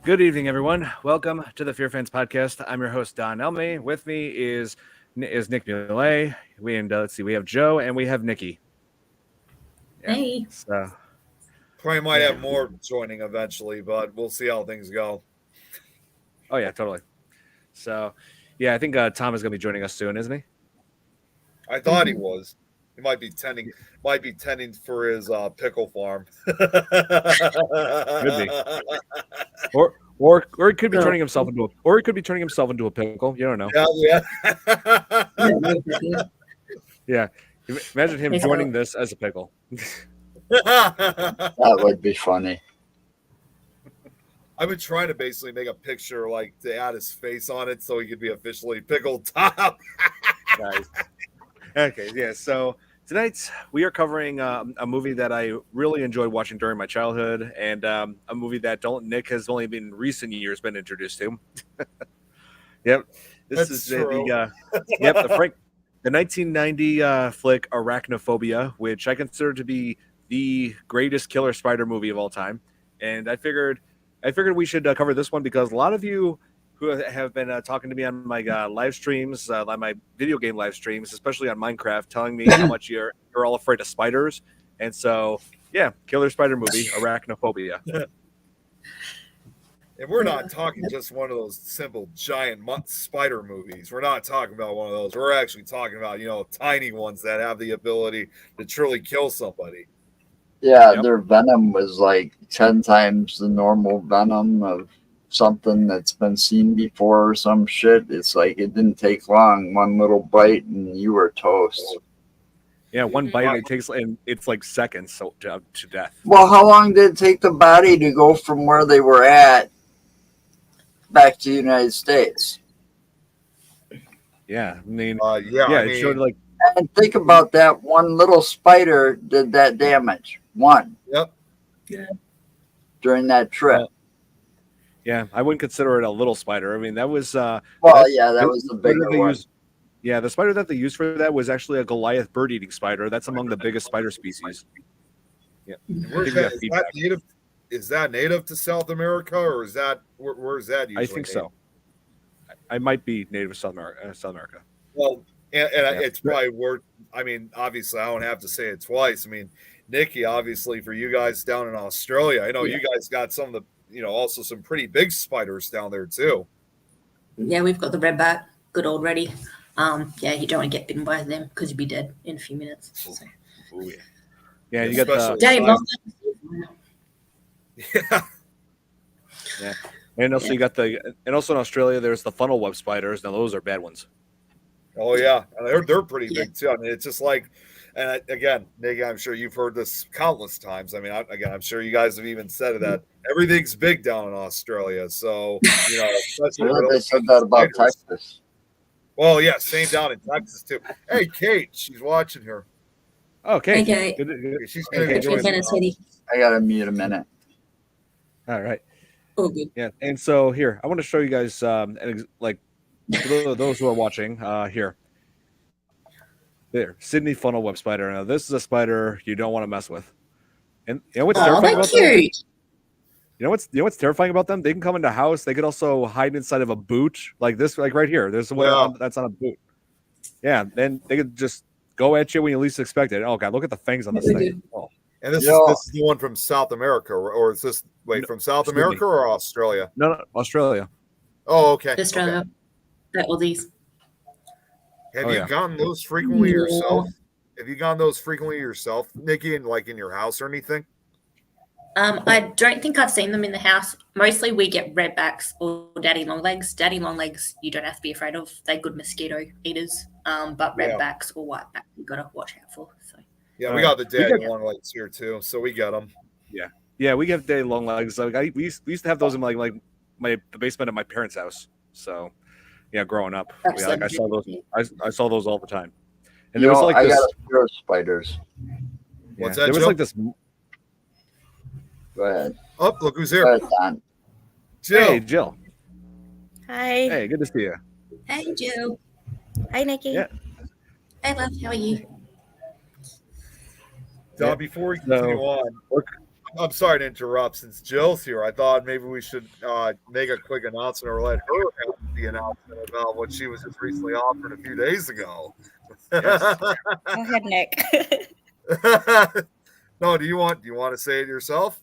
Good evening, everyone. Welcome to the FearFans podcast. I'm your host, Don Elmy. With me is Nick Muley. Let's see, we have Joe and we have Nikki. Yeah. Hey. So Probably might yeah. have more joining eventually, but we'll see how things go. Oh yeah, totally. So yeah, I think Tom is going to be joining us soon, isn't he? I thought he was. He might be tending for his pickle farm. Could be, or he could be So, turning himself into a pickle. You don't know. Yeah, Yeah. Imagine him Hey, so- joining this as a pickle. yeah. That would be funny. I've been trying to basically make a picture like to add his face on it so he could be officially pickled top. Nice. Okay, yeah. So tonight we are covering a movie that I really enjoyed watching during my childhood, and a movie that Nick has only been in recent years been introduced to. Yep, this That's is true. the 1990 flick Arachnophobia, which I consider to be the greatest killer spider movie of all time, and I figured we should cover this one because a lot of you who have been talking to me on my live streams, on my video game live streams, especially on Minecraft, telling me how much you're all afraid of spiders. And so, yeah, killer spider movie, Arachnophobia. And we're not talking just one of those simple giant spider movies. We're not talking about one of those. We're actually talking about, tiny ones that have the ability to truly kill somebody. Yeah, Yep. their venom was like 10 times the normal venom of something that's been seen before or some shit. It's like it didn't take long. One little bite and you were toast. Yeah, one bite and it's like seconds to death. Well, how long did it take the body to go from where they were at back to the United States? Yeah, I mean, It showed like And think about that. One little spider did that damage. One. Yep. During that trip. yeah, I wouldn't consider it a little spider. I mean, that was Well, yeah, that was the spider bigger they one. used- Yeah, the spider that they used for that was actually a Goliath bird-eating spider. That's among the biggest spider species. Yeah, Where's Give you that? a Is feedback. that native? Is that native to South America, or is that where's that usually? I think so. I might be native to South America. Well, and Yeah. it's probably worth. I mean, obviously, I don't have to say it twice. I mean, Nikki, obviously, for you guys down in Australia, I know you guys got some of the, also some pretty big spiders down there too. Yeah, we've got the redback, good old ready. Yeah, you don't want to get bitten by them because you'd be dead in a few minutes. So. Ooh, yeah. Yeah, you got Especially- the Daddy, long Yeah, and also you got and also in Australia there's the funnel web spiders. Now those are bad ones. oh yeah, and they're pretty Yeah. big too. I mean, it's just like, and again, Nikki, I'm sure you've heard this countless times. I mean, I'm sure you guys have even said it, that everything's big down in Australia. So especially I for thought they those said that about spiders. Texas. Well, yeah, same down in Texas too. Hey, Kate, she's watching here. Okay. Okay. Good. She's Hey, gonna be Kate, Take your joining minutes, us. sweetie. I gotta mute a minute. All right. Oh, good. Yeah. And so here, I want to show you guys like for those who are watching here. There, Sydney funnel web spider. Now this is a spider you don't want to mess with. And you know what's Oh, terrifying they're about them? cute. You know what's terrifying about them? They can come into a house. They could also hide inside of a boot, like this, like right here. There's one that's on a boot. Yeah, then they could just go at you when you least expect it. Oh god, look at the fangs on this They thing. Oh, And this Yeah. is the one from South America, or is this from South Sydney. America or Australia? no, Australia. Oh, okay. Australia. They're Aussies. Have Oh, you yeah. gotten those frequently No. yourself? Have you gotten those frequently yourself, Nikki, in your house or anything? I don't think I've seen them in the house. Mostly we get redbacks or daddy longlegs. Daddy longlegs you don't have to be afraid of. They're good mosquito eaters. But Yeah. redbacks or whitebacks you gotta watch out for. So Yeah, All we right. got the daddy got- long legs here too, so we got them. Yeah, we have day long legs. Like we used to have those in the basement of my parents' house. So yeah, growing up, that's yeah, like I them. saw those. I saw those all the time. And Yo, there was like I this. got a fear of spiders. What's yeah, that, there was Joe? like this. Go ahead. Oh, look who's Go here. ahead, Don. Jill. Hey, Jill. Hi. Hey, good to see you. Hey Jill. Hi, Nikki. Yeah. Hey love, how are you? Don, Yeah. before we So- continue on, I'm sorry to interrupt. Since Jill's here, I thought maybe we should make a quick announcement or let her have the announcement about what she was just recently offered a few days ago. Yes. Go ahead, Nick. No, do you want to say it yourself?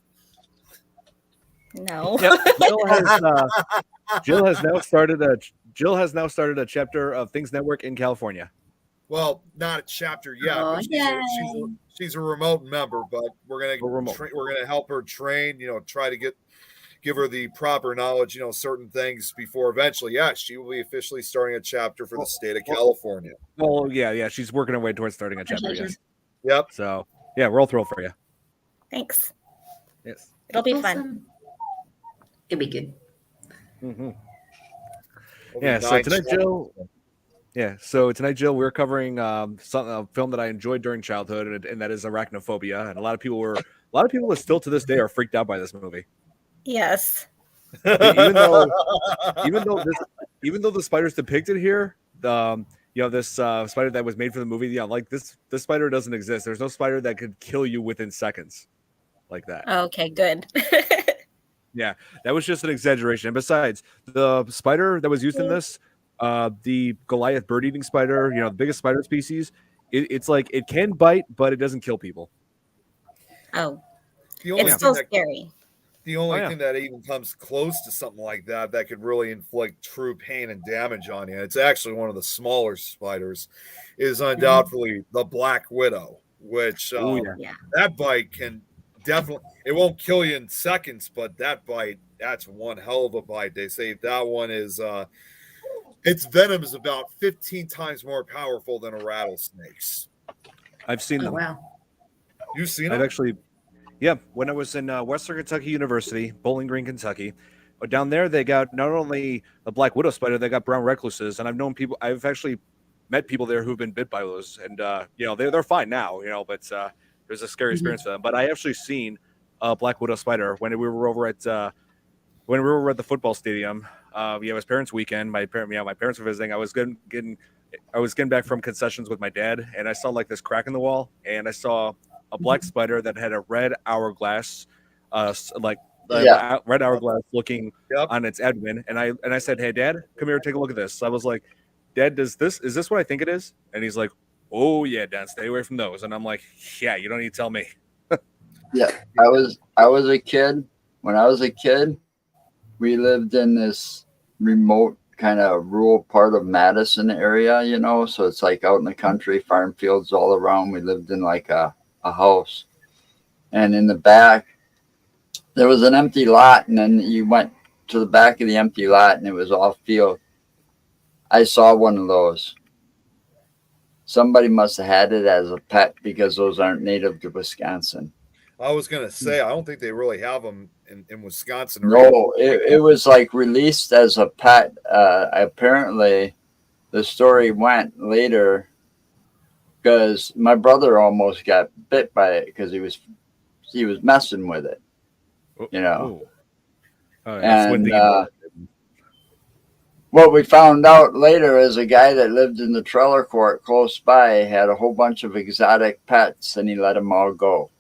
No. Yep. Jill has now started a chapter of Things Network in California. Well, not a chapter yet. Oh, But she's a remote member, but we're gonna help her train. Try to give her the proper knowledge. Certain things before eventually, yes, she will be officially starting a chapter for the state of California. Well, yeah, she's working her way towards starting a chapter. Yes. Yep. So yeah, we're all thrilled for you. Thanks. Yes. It'll be fun. Awesome. It'll be good. Mm-hmm. It'll be Yeah. So 9 tonight, chapters. Jill. Yeah. So tonight, Jill, we're covering a film that I enjoyed during childhood, and that is Arachnophobia. And a lot of people that still to this day are freaked out by this movie. Yes. even though the spiders depicted here, this spider that was made for the movie, like this spider doesn't exist. There's no spider that could kill you within seconds, like that. Okay, good. Yeah, that was just an exaggeration. And besides, the spider that was used in this, the Goliath bird-eating spider, the biggest spider species, it's like it can bite, but it doesn't kill people. Oh, The only it's still thing that- scary. The only Oh, yeah. thing that even comes close to something like that could really inflict true pain and damage on you, it's actually one of the smaller spiders, is undoubtedly the black widow, which Yeah. that bite can definitely, it won't kill you in seconds, but that bite, that's one hell of a bite. They say that one is, its venom is about 15 times more powerful than a rattlesnake's. I've seen Oh, them. wow. You've seen I've them? actually, yeah, when I was in Western Kentucky University, Bowling Green, Kentucky, down there they got not only a black widow spider, they got brown recluses, and I've actually met people there who've been bit by those, and they're fine now, but it was a scary experience for them. But I actually seen a black widow spider when we were over at the football stadium. It was parents' weekend. My parents were visiting. I was getting back from concessions with my dad, and I saw like this crack in the wall, and I saw a black spider that had a red hourglass, red hourglass looking on its abdomen. And I said, "Hey, Dad, come here, take a look at this." So I was like, "Dad, is this what I think it is?" And he's like, "Oh yeah, Dad, stay away from those." And I'm like, "Yeah, you don't need to tell me." Yeah, I was a kid. When I was a kid, we lived in this remote kind of rural part of Madison area, so it's like out in the country, farm fields all around. We lived in like a house, and in the back there was an empty lot, and then you went to the back of the empty lot and it was all field. I saw one of those. Somebody must have had it as a pet because those aren't native to Wisconsin. I was going to say, I don't think they really have them in Wisconsin. No, it was like released as a pet. Apparently, the story went later because my brother almost got bit by it because he was messing with it, Oh, that's one And thing. what we found out later is a guy that lived in the trailer court close by had a whole bunch of exotic pets, and he let them all go.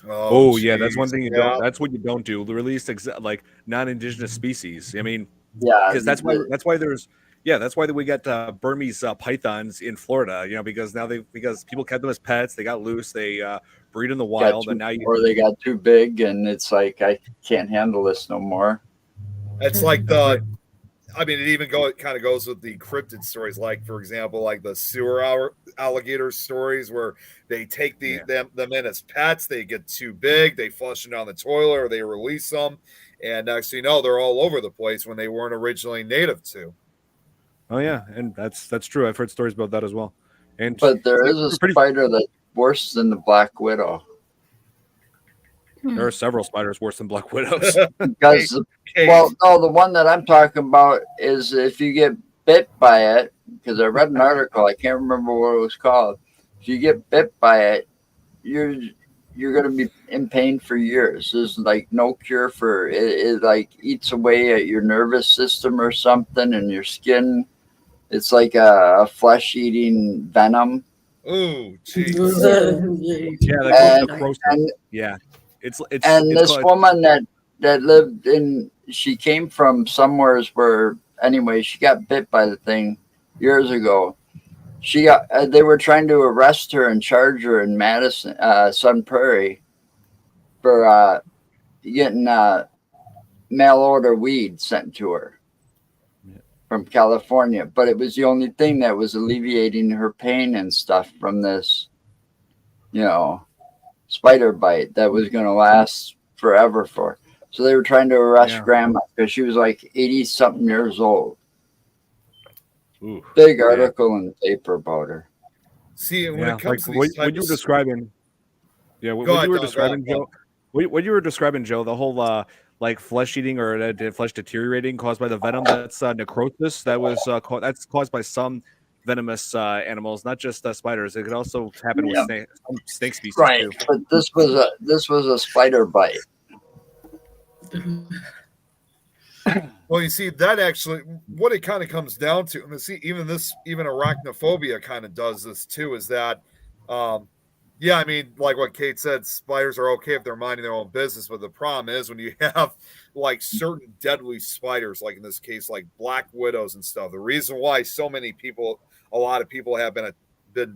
Oh yeah, that's one geez. thing you Yeah. don't. That's what you don't do. Release like non-indigenous species. I mean, Yeah, because that's why we got Burmese pythons in Florida. Because because people kept them as pets. They got loose. They breed in the wild, and now or they got too big, and it's like I can't handle this no more. It's like it kind of goes with the cryptid stories, like for example, like the sewer alligator stories where they take them in as pets, they get too big, they flush them down the toilet, or they release them, and next thing you know, they're all over the place when they weren't originally native to. Oh yeah, and that's true. I've heard stories about that as well. But there is a spider that's worse than the black widow. There are several spiders worse than black widows. Because the one that I'm talking about is if you get bit by it, because I read an article, I can't remember what it was called. If you get bit by it, you're going to be in pain for years. There's like no cure for it. It like eats away at your nervous system or something, and your skin. It's like a flesh-eating venom. Ooh, geez. Yeah, that goes necrosis. Yeah. And it's this called, woman that lived in, she came from somewheres where, anyway, she got bit by the thing years ago. She got, they were trying to arrest her and charge her in Madison, Sun Prairie, for getting mail order weed sent to her from California. But it was the only thing that was alleviating her pain and stuff from this, you know, spider bite that was going to last forever for her. So they were trying to arrest grandma because she was like 80 something years old. ooh, Big article in the paper about her. See, when it comes to when these you were types, describing, when you were describing Joe, when you were describing Joe, the whole like flesh eating or flesh deteriorating caused by the venom, that's necrosis. That was that's caused by some venomous animals, not just spiders. It could also happen with some snake species too. But this was a spider bite. well, you see, that actually, what it kind of comes down to, and see, even arachnophobia kind of does this too, is that, yeah, I mean, like what Kate said, spiders are okay if they're minding their own business, but the problem is when you have like certain deadly spiders, like in this case, like black widows and stuff. The reason why a lot of people have been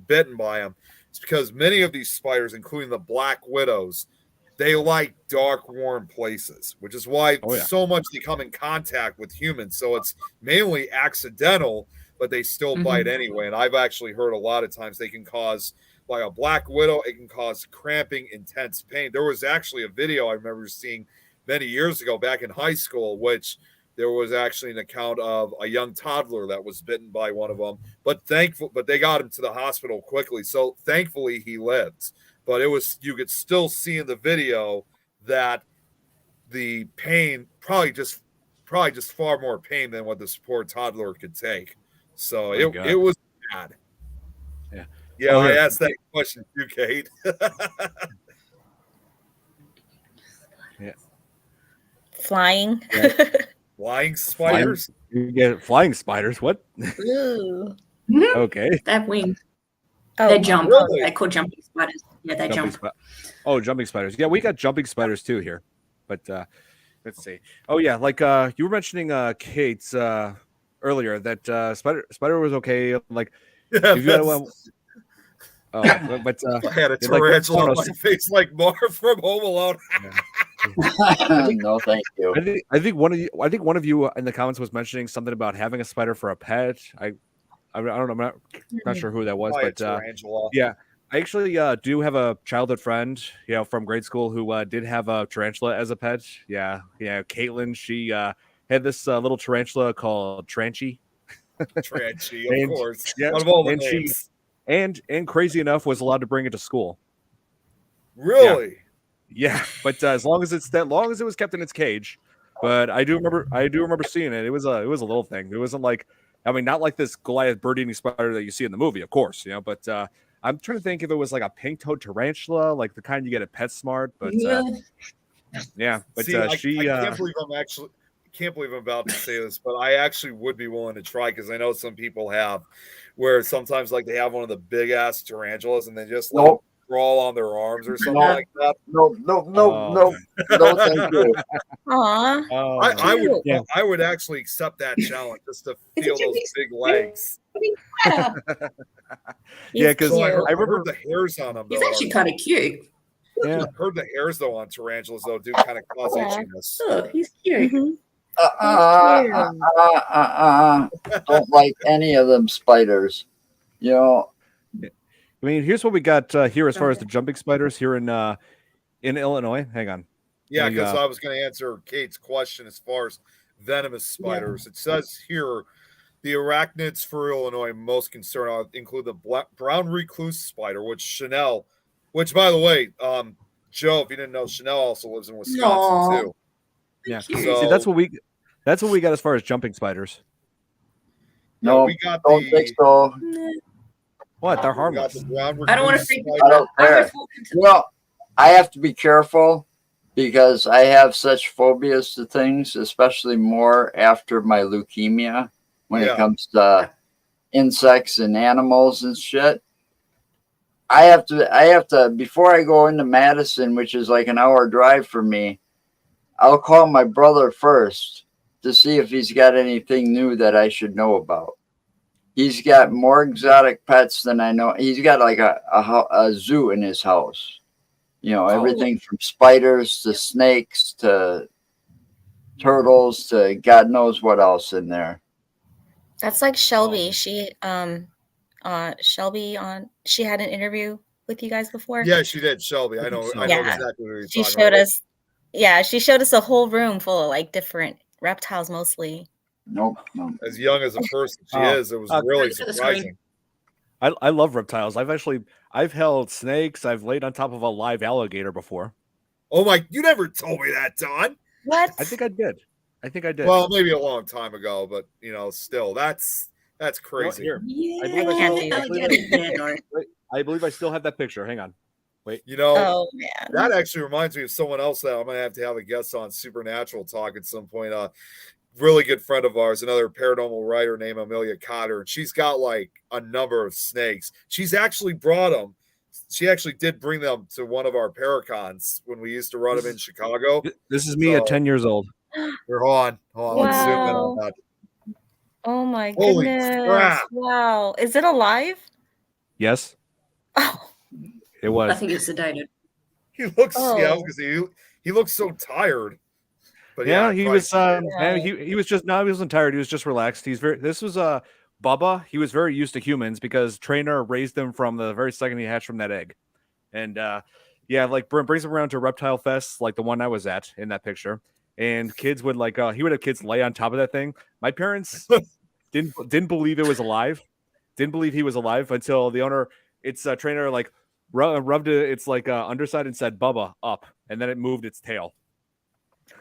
bitten by them, is because many of these spiders, including the black widows, they like dark, warm places, which is why so much they come in contact with humans. So it's mainly accidental, but they still bite anyway. And I've actually heard a lot of times they can cause, like a black widow, it can cause cramping, intense pain. There was actually a video I remember seeing many years ago back in high school, which there was actually an account of a young toddler that was bitten by one of them, but they got him to the hospital quickly. So thankfully he lived. But you could still see in the video that the pain probably just far more pain than what this poor toddler could take. So it was bad. Yeah, I asked that question too, Kate. Flying. Flying spiders? You get flying spiders. What? Ooh. Okay. They have wings. Oh, They jump. really? They're called jumping spiders. Yeah, they jump. Jumping spiders. Yeah, we got jumping spiders too here. But let's see. Oh yeah, like you were mentioning Kate's earlier that spider was okay. Like if you had but I had a tarantula on my face like Marv from Home Alone. No, thank you. I think one of you in the comments was mentioning something about having a spider for a pet. I don't know. I'm not sure who that was, but yeah, I actually do have a childhood friend, from grade school who did have a tarantula as a pet. Yeah, Caitlin. She had this little tarantula called Tranchi. Tranchi, of course. Yeah, one of all the names. And crazy enough was allowed to bring it to school. Really? Yeah, but as long as it was kept in its cage. But I do remember seeing it. It was a little thing. It wasn't like, I mean, not like this Goliath bird-eating spider that you see in the movie, of course, But I'm trying to think if it was like a pink-toed tarantula, like the kind you get at PetSmart. But yeah, but see, I can't believe I'm about to say this, but I actually would be willing to try, because I know some people have, where sometimes like they have one of the big ass tarantulas and they just crawl on their arms or something like that. No, thank you. Aww. I would actually accept that challenge just to feel those big legs. Yeah, because I remember the hairs on them. He's actually kind of cute. Yeah, I've heard the hairs though on tarantulas though do kind of cause itchiness. Oh, he's cute. Don't like any of them spiders. I mean, here's what we got here as far as the jumping spiders here in Illinois. Hang on. Yeah, because I was going to answer Kate's question as far as venomous spiders. It says here the arachnids for Illinois most concerned include the brown recluse spider, which by the way, Joe, if you didn't know, Chanel also lives in Wisconsin too. Yeah, so, see, that's what we got as far as jumping spiders. No, we got don't think so. What? They're harmless. I don't want to freak I don't care. Well, I have to be careful because I have such phobias to things, especially more after my leukemia when it comes to insects and animals and shit. I have to before I go into Madison, which is like an hour drive for me, I'll call my brother first to see if he's got anything new that I should know about. He's got more exotic pets than I know. He's got like a zoo in his house. You know, everything from spiders to snakes to turtles to God knows what else in there. That's like Shelby. She Shelby she had an interview with you guys before. Yeah, she did, Shelby. I know Yeah. exactly what you're She talking showed about. us. Yeah, she showed us a whole room full of like different reptiles, mostly. Nope. As young as a person she Oh, is, it was really Look at the screen. surprising. I love reptiles. I've held snakes. I've laid on top of a live alligator before. Oh my! You never told me that, Don. What? I think I did. Well, maybe a long time ago, but still, that's crazy. Here, Yeah, I believe I can't still- do I that. believe yeah, no. I believe I still have that picture. Hang on. Oh man. That actually reminds me of someone else that I'm gonna have to have a guest on Supernatural talk at some point. Really good friend of ours, another paranormal writer named Amelia Cotter, and she's got like a number of snakes. She's actually brought them. She actually did bring them to one of our Paracons when we used to run them in Chicago. This is me at 10 years old. Hold on. Let's zoom in Wow. on that. Oh my Holy goodness. crap. Wow. Is it alive? Yes, Oh. it I was. think it's sedated. He looks, Oh. because he looks so tired. But Yeah, yeah, he probably- was. He was just. No, he wasn't tired. He was just relaxed. This was Bubba. He was very used to humans because Trainer raised him from the very second he hatched from that egg, and yeah, like brings him around to reptile fests like the one I was at in that picture, and kids would like he would have kids lay on top of that thing. My parents didn't believe it was alive. Didn't believe he was alive until the owner. It's Trainer like rubbed its like underside and said Bubba up, and then it moved its tail.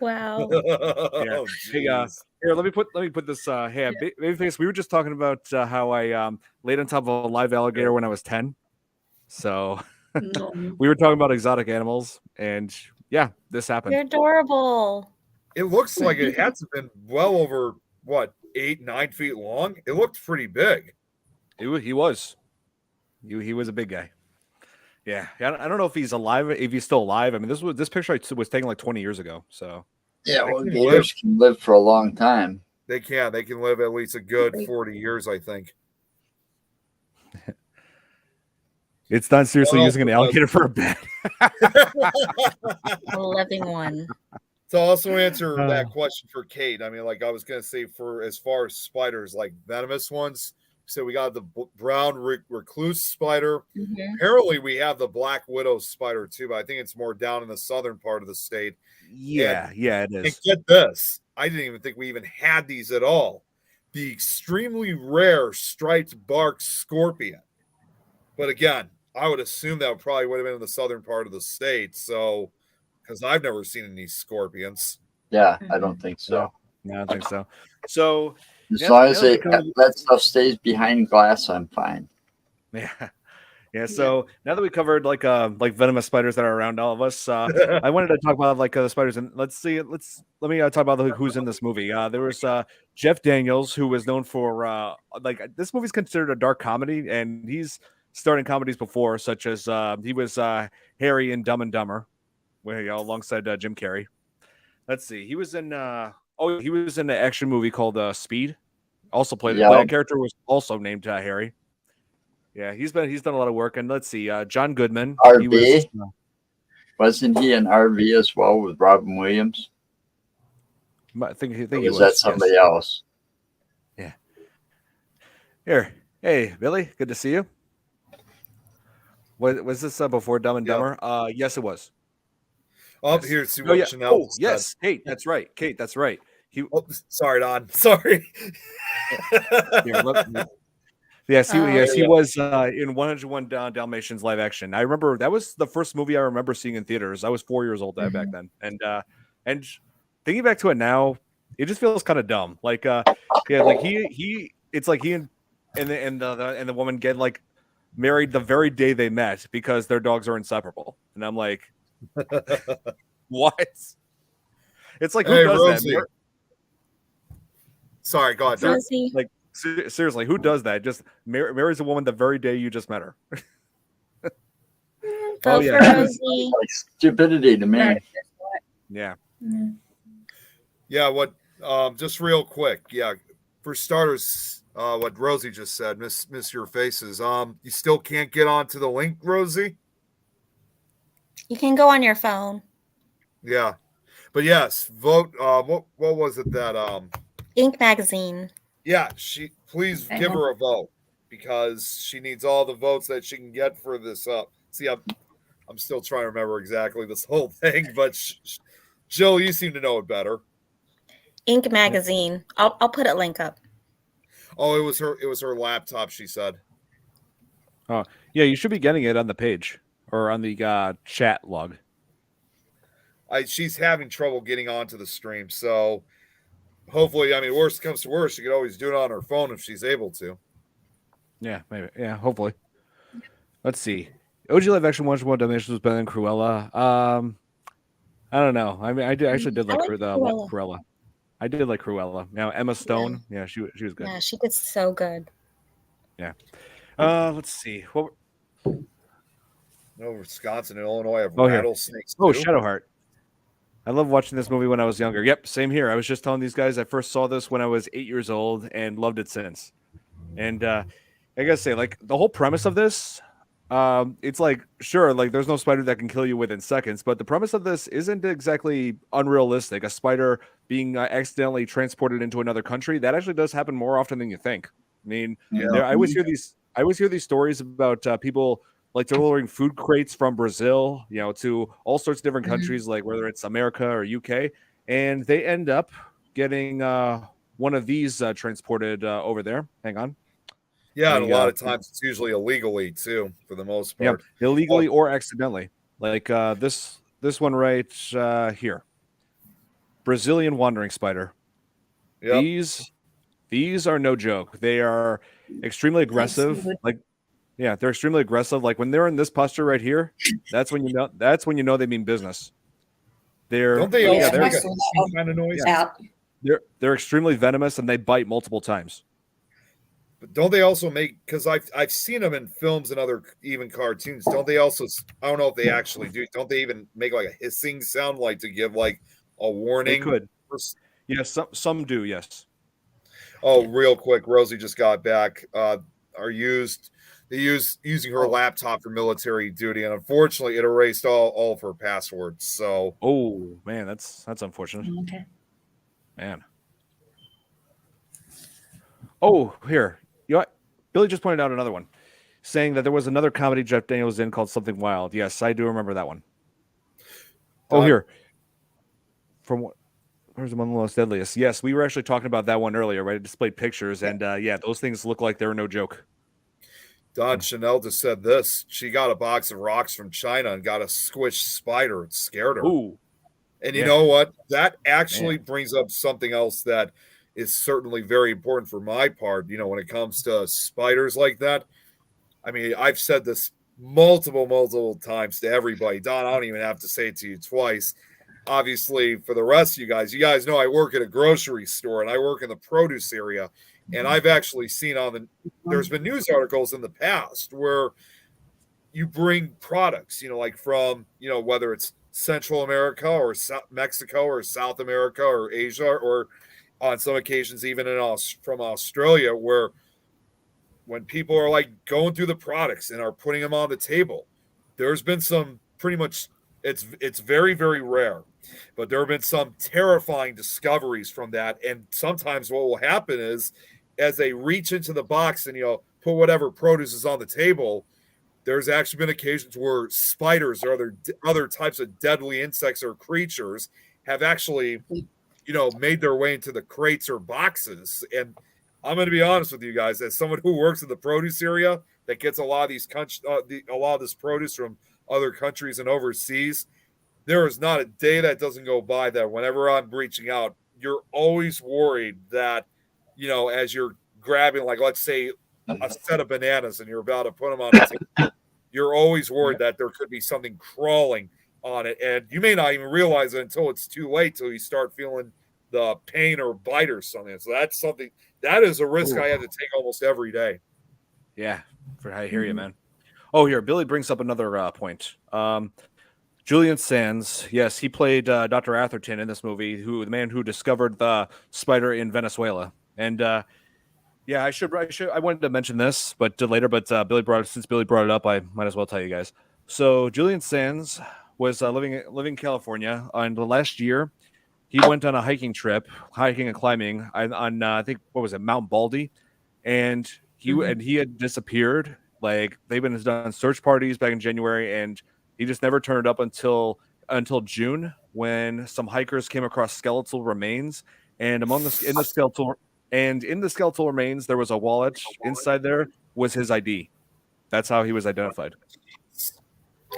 Wow. Oh, Hey, jeez. here, let me put this. Hey, Babyface, we were just talking about how I laid on top of a live alligator when I was 10. So No. we were talking about exotic animals, and yeah, this happened. You're adorable. It looks like it had to have been well over what 8-9 feet long. It looked pretty big. He was a big guy. Yeah, I don't know if he's alive. If he's still alive. I mean, this picture was taken like 20 years ago. So Yeah, well, gators can live for a long time. They can live at least a good 40 years, I think. it's not seriously Well, using an alligator for a bed. A living one. To also answer Uh. that question for Kate, I mean, like I was gonna say, for as far as spiders, like venomous ones. So we got the brown recluse spider. Mhm. Apparently, we have the black widow spider too, but I think it's more down in the southern part of the state. Yeah, it And is. get this, I didn't even think we even had these at all. The extremely rare striped bark scorpion. But again, I would assume that probably would have been in the southern part of the state. So, because I've never seen any scorpions. Yeah, I don't think so. No, I don't think so. So As Yeah, long as yeah, that stuff stays behind glass, I'm fine. yeah. So now that we covered like venomous spiders that are around all of us, I wanted to talk about like the spiders, and let me talk about who's in this movie. There was Jeff Daniels, who was known for like this movie's considered a dark comedy, and he's starred in comedies before, such as he was Harry in Dumb and Dumber, where alongside Jim Carrey. Let's see, he was in he was in an action movie called Speed. Also played a character was also named Harry. Yeah, he's done a lot of work. And let's see, John Goodman. RV? Wasn't he in RV as well with Robin Williams? I think he Or was. was that somebody else? Yeah. Here, hey Billy, good to see you. Was this before Dumb and Dumber? Yes, it was. Up Yes. here, see Oh, what yeah. Chanel said. Yes, Kate, that's right. Kate, that's right. Oh, sorry, Don. Sorry. Yes, he yeah. was in 101 Dalmatians live action. I remember that was the first movie I remember seeing in theaters. I was 4 years old back then, and thinking back to it now, it just feels kind of dumb. Like, like it's like he and the woman get like married the very day they met because their dogs are inseparable, and I'm like, what? It's like, who Hey, does Rosie. that? Sorry, go ahead. Don. Rosie. Like seriously, who does that? Just marries a woman the very day you just met her. Vote yeah, for that was- Rosie. Like stupidity to me. yeah. Yeah, what just real quick. Yeah, for starters, what Rosie just said, miss your faces. You still can't get onto the link, Rosie? You can go on your phone. Yeah. But yes, vote what was it that Ink Magazine. yeah, please Okay. give her a vote because she needs all the votes that she can get for this see I'm still trying to remember exactly this whole thing, but Jill, you seem to know it better. Ink Magazine. I'll put a link up. Oh, it was her laptop, she said. Oh, yeah, you should be getting it on the page or on the chat log. She's having trouble getting onto the stream, so hopefully, I mean, worst comes to worst, she could always do it on her phone if she's able to. Yeah, maybe. Yeah, hopefully. Let's see. OG live action One More Dominations was better than Cruella. I don't know. I mean, actually did like like Cruella. Cruella. I did like Cruella. Now Emma Stone, yeah, she was good. Yeah, she did so good. Yeah. Let's see. What? No, Wisconsin and Illinois have Oh, here. rattlesnakes. Oh, too. Shadowheart. I love watching this movie when I was younger. Yep, same here. I was just telling these guys I first saw this when I was 8 years old and loved it since. And I gotta say, like the whole premise of this, it's like sure, like there's no spider that can kill you within seconds, but the premise of this isn't exactly unrealistic. A spider being accidentally transported into another country, that actually does happen more often than you think. I mean, I always hear these stories about people like delivering food crates from Brazil, to all sorts of different countries, like whether it's America or UK, and they end up getting one of these transported over there. Hang on. Yeah, and a lot of times it's usually illegally too, for the most part. Yep, illegally or accidentally. Like this one right here. Brazilian wandering spider. Yep. These are no joke. They are extremely aggressive. They're extremely aggressive. Like when they're in this posture right here, that's when you know they mean business. Don't they also make a hissing kind of noise? Out. They're extremely venomous and they bite multiple times. But don't they also make, because I've seen them in films and other even cartoons, don't they also, I don't know if they actually do, don't they even make like a hissing sound, like to give like a warning? They could. Yes, some do, yes. Oh, real quick, Rosie just got back. Using her laptop for military duty, and unfortunately it erased all of her passwords. So oh man, that's unfortunate. Okay. Man. Oh, here. You know what? Billy just pointed out another one, saying that there was another comedy Jeff Daniels in called Something Wild. Yes, I do remember that one. Oh, here. Where's the one of the most deadliest? Yes, we were actually talking about that one earlier, right? It displayed pictures, and those things look like they're no joke. Don Chanel just said this. She got a box of rocks from China and got a squished spider. It scared her. Ooh. And you know what? That actually brings up something else that is certainly very important for my part, when it comes to spiders like that. I mean, I've said this multiple times to everybody. Don, I don't even have to say it to you twice. Obviously, for the rest of you guys know I work at a grocery store and I work in the produce area. And I've actually seen there's been news articles in the past where you bring products, like from, whether it's Central America or Mexico or South America or Asia, or on some occasions even from Australia, where when people are like going through the products and are putting them on the table, there's been some pretty much, it's very, very rare, but there have been some terrifying discoveries from that. And sometimes what will happen is, as they reach into the box and put whatever produce is on the table, there's actually been occasions where spiders or other types of deadly insects or creatures have actually made their way into the crates or boxes. And I'm going to be honest with you guys, as someone who works in the produce area that gets a lot of this produce from other countries and overseas, there is not a day that doesn't go by that whenever I'm reaching out, you're always worried that as you're grabbing, like, let's say a set of bananas and you're about to put them on the table, you're always worried that there could be something crawling on it. And you may not even realize it until it's too late, till you start feeling the pain or bite or something. So that is a risk I have to take almost every day. Yeah, I hear you, man. Oh, here, Billy brings up another point. Julian Sands, yes, he played Dr. Atherton in this movie, the man who discovered the spider in Venezuela. And yeah, I wanted to mention this, but later. But Billy brought it up, I might as well tell you guys. So Julian Sands was living in California, and the last year he went on a hiking trip, hiking and climbing on I think what was it, Mount Baldy, and he had disappeared. Like they've been done search parties back in January, and he just never turned up until June when some hikers came across skeletal remains, and in the skeletal remains there was a wallet. Inside there was his ID. That's how he was identified.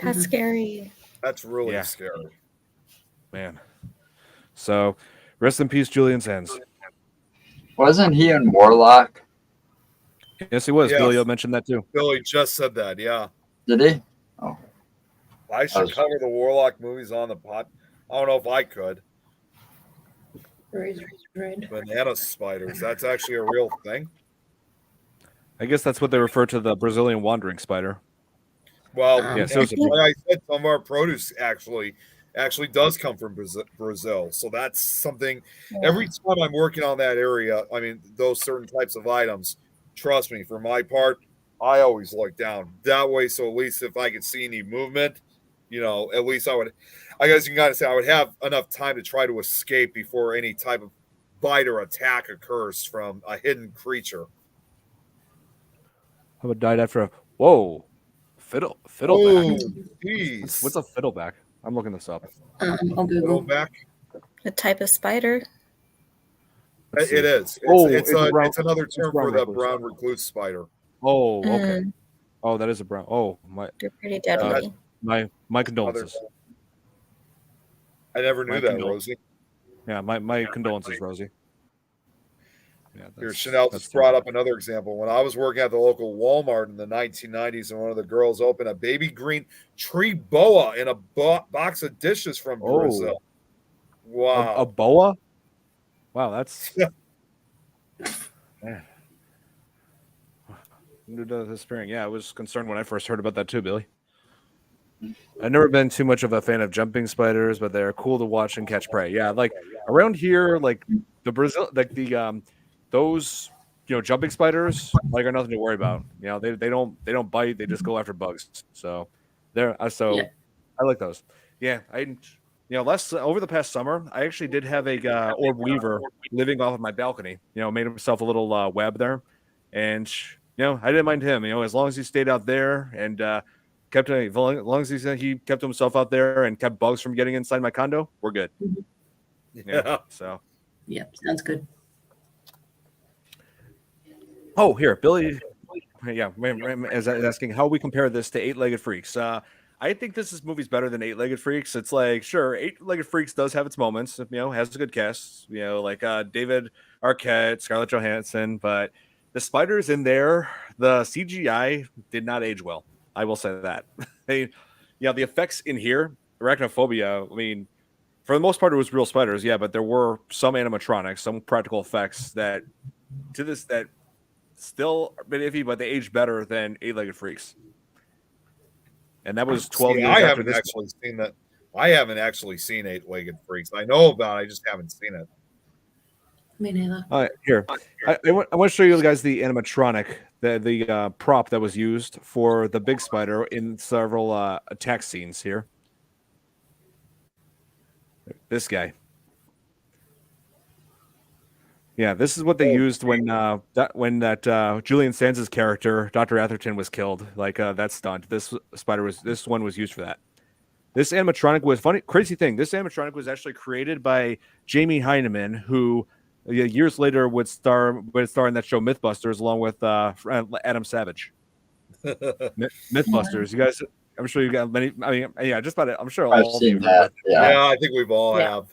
That's scary. That's really scary, man. So, rest in peace, Julian Sands. Wasn't he in Warlock? Yes, he was. Yes. Billy mentioned that too. Billy just said that. Yeah. Did he? Oh. I should cover the Warlock movies on the pod. I don't know if I could. Banana spiders. That's actually a real thing. I guess that's what they refer to the Brazilian wandering spider. Well, yeah, like I said, some of our produce actually does come from Brazil. So that's something. Every time I'm working on that area, I mean, those certain types of items, trust me, for my part, I always look down that way. So at least if I could see any movement, at least I guess you can kind of say I would have enough time to try to escape before any type of bite or attack occurs from a hidden creature. How about died after whoa, fiddleback? What's a fiddleback? I'm looking this up. Fiddleback? A type of spider. It is. It's another term for the brown recluse spider. Oh, okay. Oh, that is a brown. Oh, they're pretty deadly. My condolences. I never knew that, Rosie. Yeah, my condolences, Rosie. Yeah, here, Chanel just brought up another example. When I was working at the local Walmart in the 1990s, and one of the girls opened a baby green tree boa in a box of dishes from Brazil. Wow, a boa? Wow, that's man. New to the spring. Yeah, I was concerned when I first heard about that too, Billy. I've never been too much of a fan of jumping spiders, but they're cool to watch and catch prey. Yeah, like around here, like the Brazil, like the those jumping spiders like are nothing to worry about. They don't bite. They just go after bugs. So I like those. Yeah, over the past summer, I actually did have a orb weaver living off of my balcony. Made himself a little web there, and I didn't mind him. As long as he stayed out there and as long as he kept himself out there and kept bugs from getting inside my condo, we're good. Yeah. So. Yeah, sounds good. Oh, here, Billy. Yeah, is asking how we compare this to Eight-Legged Freaks. I think this movie's better than Eight-Legged Freaks. It's like, sure, Eight-Legged Freaks does have its moments. Has a good cast. Like David Arquette, Scarlett Johansson, but the spiders in there, the CGI did not age well. I will say that. The effects in here, Arachnophobia. I mean, for the most part, it was real spiders. Yeah, but there were some animatronics, some practical effects that still a bit iffy, but they aged better than Eight-Legged Freaks. And that was 12 years after this. I haven't actually seen Eight-Legged Freaks. I know about it, I just haven't seen it. Me neither. All right, here. I want to show you guys the animatronic, the prop that was used for the big spider in several attack scenes here. This guy. Yeah, this is what they used when Julian Sands' character, Dr. Atherton, was killed. Like that stunt. This one was used for that. This animatronic was crazy thing. This animatronic was actually created by Jamie Heineman, who years later would star in that show Mythbusters along with Adam Savage. Mythbusters. You guys, I'm sure you got many. I mean, yeah, just about it. I'm sure I've seen that. Yeah, I think we've all have.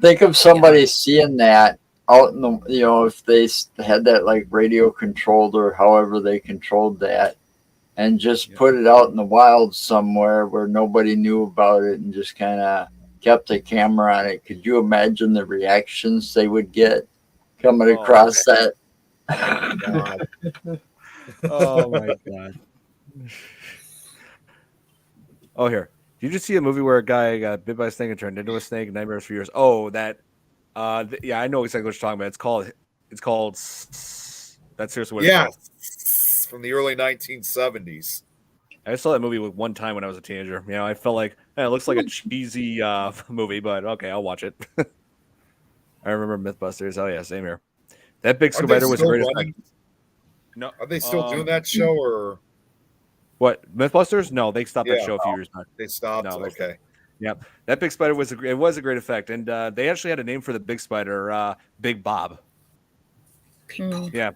Think of somebody seeing that out in the, if they had that like radio controlled or however they controlled that, and just put it out in the wild somewhere where nobody knew about it and just kind of kept a camera on it. Could you imagine the reactions they would get coming across that? Oh my god. Oh, here. Did you just see a movie where a guy got bit by a snake and turned into a snake? Nightmares for Years. Oh, that. Yeah, I know exactly what you're talking about. It's called. That's seriously what it's Yeah, called. from the early 1970s. I saw that movie one time when I was a teenager. You know, I felt like it looks like a cheesy movie, but okay, I'll watch it. I remember MythBusters. Oh yeah, same here. That big Aren't they spider was the still greatest. running? No, Are they still doing that show, or what? MythBusters? No, they stopped that Yeah. show a few years back. they stopped? No, they Okay. Yep, that big spider was a great effect, and they actually had a name for the big spider, Big Bob. Mm. Yeah,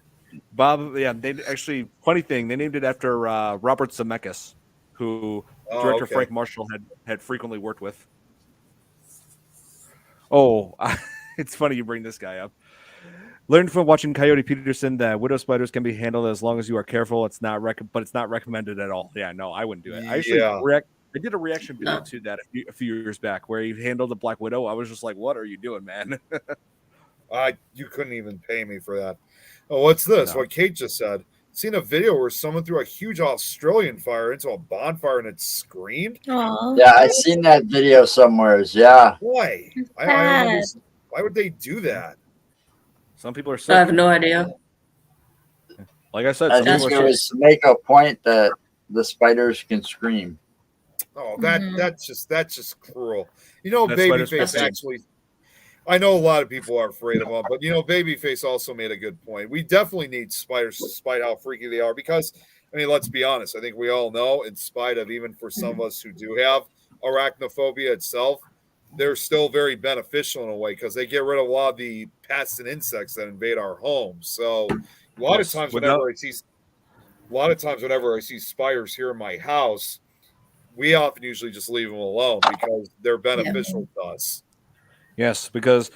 Bob. Yeah, they actually funny thing they named it after Robert Zemeckis, who Oh, director okay. Frank Marshall had frequently worked with. Oh, it's funny you bring this guy up. Learned from watching Coyote Peterson that widow spiders can be handled as long as you are careful. It's not but it's not recommended at all. Yeah, no, I wouldn't do it. I actually Yeah. I did a reaction video No. to that a few years back where he handled the Black Widow. I was just like, "What are you doing, man?" You couldn't even pay me for that. Oh, what's this? No. What Kate just said. Seen a video where someone threw a huge Australian fire into a bonfire and it screamed. Aw. Yeah, I seen that video somewhere. Yeah. Why? I don't Sad. understand. Why would they do that? Some people are I sick. have no idea. Like I said, I some think people it are sick. was to make a point that the spiders can scream. Oh, Mhm. that's just cruel. You know, That spider's Babyface disgusting. actually. I know a lot of people are afraid of them, but you know, Babyface also made a good point. We definitely need spiders, despite how freaky they are. Because I mean, let's be honest. I think we all know, in spite of even for some of us who do have arachnophobia itself, they're still very beneficial in a way because they get rid of a lot of the pests and insects that invade our homes. So a lot Yes, of times without- whenever I see spiders here in my house, we often usually just leave them alone because they're beneficial to us. Yes, because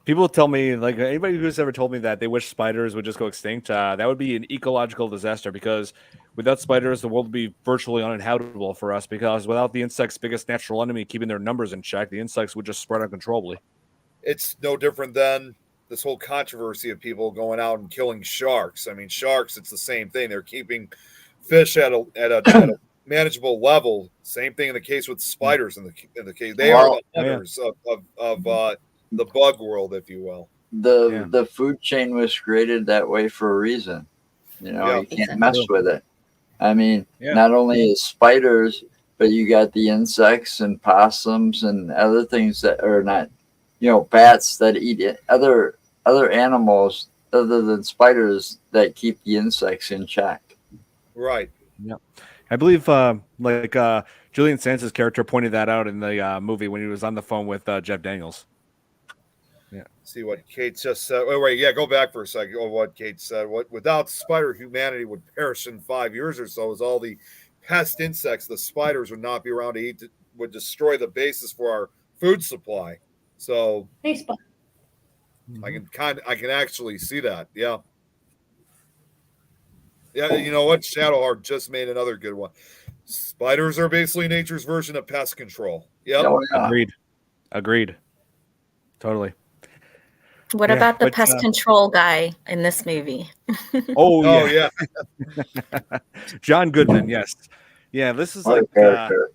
people tell me, like anybody who's ever told me that they wish spiders would just go extinct, that would be an ecological disaster because without spiders, the world would be virtually uninhabitable for us because without the insects' biggest natural enemy keeping their numbers in check, the insects would just spread uncontrollably. It's no different than this whole controversy of people going out and killing sharks. I mean, sharks, it's the same thing. They're keeping fish at a manageable level. Same thing in the case with spiders. In the case, they are the hunters of the bug world, if you will. The food chain was created that way for a reason. You know, Yeah. you can't mess with it. I mean, Yeah. not only is spiders, but you got the insects and possums and other things that are not, you know, bats that eat it, other animals other than spiders that keep the insects in check. Right. I believe, Julian Sands' character pointed that out in the movie when he was on the phone with Jeff Daniels. See what Kate just said. Wait, yeah, go back for a second. Oh, what Kate said. Without spider, humanity would perish in 5 years or so. As all the pest insects, the spiders would not be around to eat. Would destroy the basis for our food supply. So I can actually see that. Yeah. Yeah, you know what? Shadowheart just made another good one. Spiders are basically nature's version of pest control. Yep. Oh, yeah. Agreed. Totally. What Yeah, about the but, pest control guy in this movie? Oh, Oh yeah. yeah. John Goodman, yes. Yeah, this is What a like character.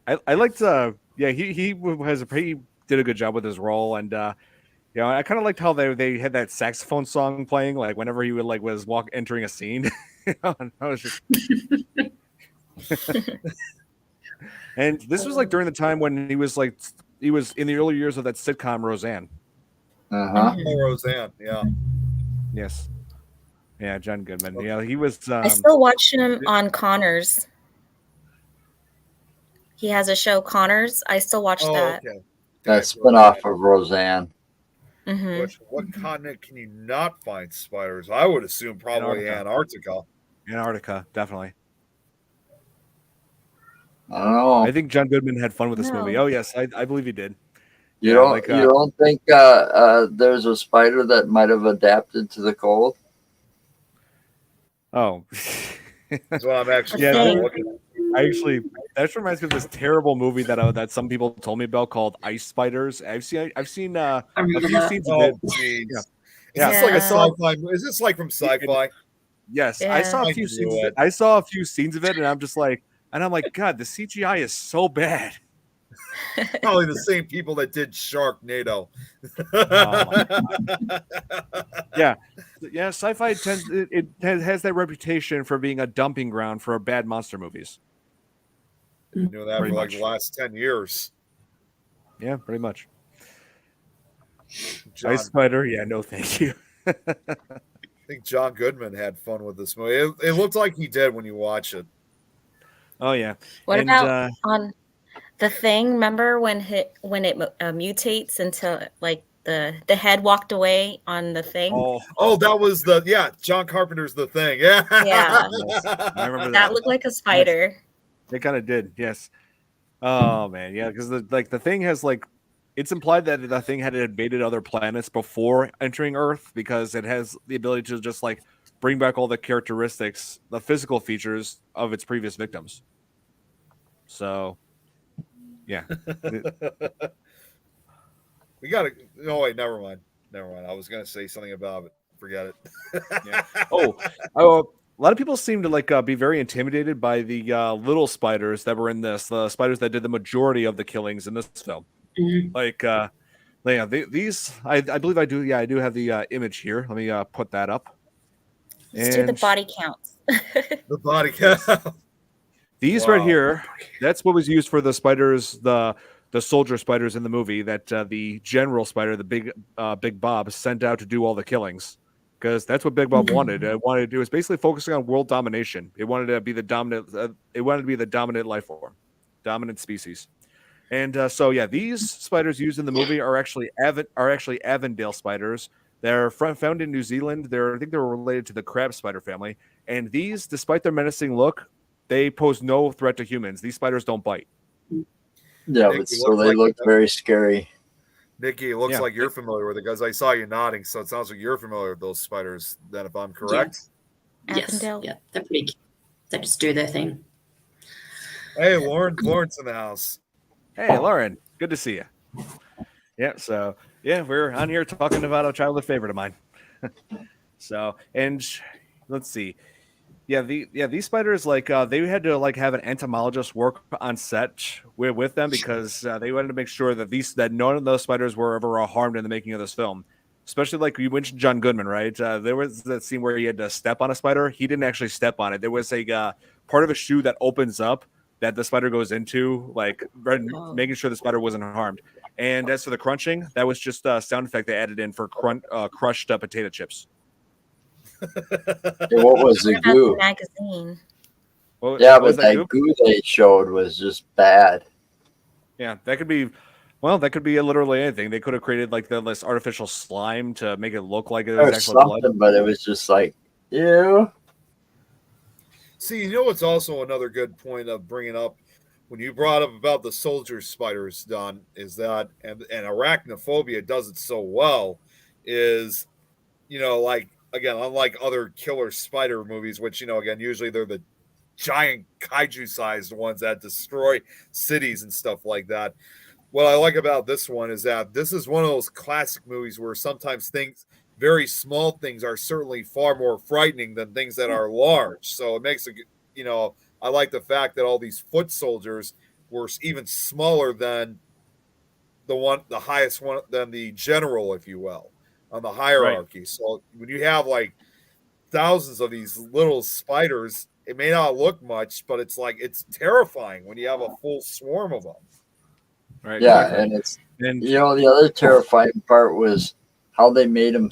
I liked he did a good job with his role, and you know, I kind of liked how they had that saxophone song playing like whenever he would was entering a scene. You know, and I was just and this was like during the time when he was in the early years of that sitcom Roseanne. Uh-huh. Oh, Roseanne. Yeah. Yes. Yeah, John Goodman. Yeah, he was I still watch him on Connors. He has a show, Connors. I still watch that. Okay. That spinoff of Roseanne. Hmm. What continent can you not find spiders? I would assume probably Antarctica. Antarctica, definitely. I don't know. I think John Goodman had fun with this No. movie. Oh yes, I believe he did. You Yeah, don't like, you don't think there's a spider that might have adapted to the cold? Oh. That's what I'm actually Yeah, looking at. That just reminds me of this terrible movie that some people told me about called Ice Spiders. I've seen a remember few that. scenes of Oh, it. jeez. Yeah. Is Yeah. this like a Yeah. sci-fi? Is this like from sci-fi? Yes, Yeah. I saw a I few knew scenes of it. it. I saw a few scenes of it, and I'm just like, And I'm like, God, the CGI is so bad. Probably the same people that did Sharknado. Yeah. Sci-fi tends it has that reputation for being a dumping ground for bad monster movies. You know that Pretty for like much. the last 10 years. Yeah, pretty much. John, Ice Spider, yeah, no, thank you. I think John Goodman had fun with this movie. It looked like he did when you watch it. Oh yeah. What And, about on The Thing? Remember when it mutates into like the head walked away on The Thing? Oh, that was John Carpenter's The Thing. Yeah. Yeah. Yes, I remember That looked like a spider. Yes, it kind of did, yes. Oh man, yeah, because the Thing has like, it's implied that the Thing had invaded other planets before entering Earth because it has the ability to just like bring back all the characteristics, the physical features of its previous victims. So, yeah. We got to. No, wait, never mind. I was going to say something about it. Forget it. Yeah. A lot of people seem to like be very intimidated by the little spiders that were in this, the spiders that did the majority of the killings in this film. Like, these, I believe I do. Yeah, I do have the image here. Let me put that up. Let's do the body counts. The body count. These right here, that's what was used for the spiders, the soldier spiders in the movie that the general spider, the big Bob, sent out to do all the killings. Because that's what Big Bob wanted. It was basically focusing on world domination. It wanted to be the dominant. It wanted to be the dominant life form, dominant species. And so yeah, these spiders used in the movie are actually Avondale spiders. They're found in New Zealand. I think they're related to the crab spider family. And these, despite their menacing look, they pose no threat to humans. These spiders don't bite. Yeah, Nick, but so they look very scary. Nikki, it looks like you're familiar with it because I saw you nodding, so it sounds like you're familiar with those spiders. Then, if I'm correct. Yes. Yeah, they're pretty cute. They just do their thing. Hey, Lauren's in the house. Hey, Lauren, good to see you. Yeah, so yeah, we're on here talking about a childhood favorite of mine. So, and let's see. Yeah, these spiders, like they had to like have an entomologist work on set with them because they wanted to make sure that none of those spiders were ever harmed in the making of this film. Especially like you mentioned John Goodman, right? There was that scene where he had to step on a spider. He didn't actually step on it. There was a part of a shoe that opens up that the spider goes into, like making sure the spider wasn't harmed. And as for the crunching, that was just a sound effect they added in for crushed potato chips. What was the goo? Magazine. But that goo they showed was just bad. Yeah, that could be. Well, that could be literally anything. They could have created like this artificial slime to make it look like it was actual blood, but it was just like, ew. See, you know what's also another good point of bringing up when you brought up about the soldier spiders, Don, is that and Arachnophobia does it so well is, like. Again, unlike other killer spider movies, which, again, usually they're the giant kaiju-sized ones that destroy cities and stuff like that. What I like about this one is that this is one of those classic movies where sometimes very small things are certainly far more frightening than things that are large. So it makes I like the fact that all these foot soldiers were even smaller than the highest one, than the general, if you will, on the hierarchy. Right. So when you have like thousands of these little spiders, it may not look much, but it's terrifying when you have a full swarm of them. Right. Yeah, exactly. And the other terrifying part was how they made them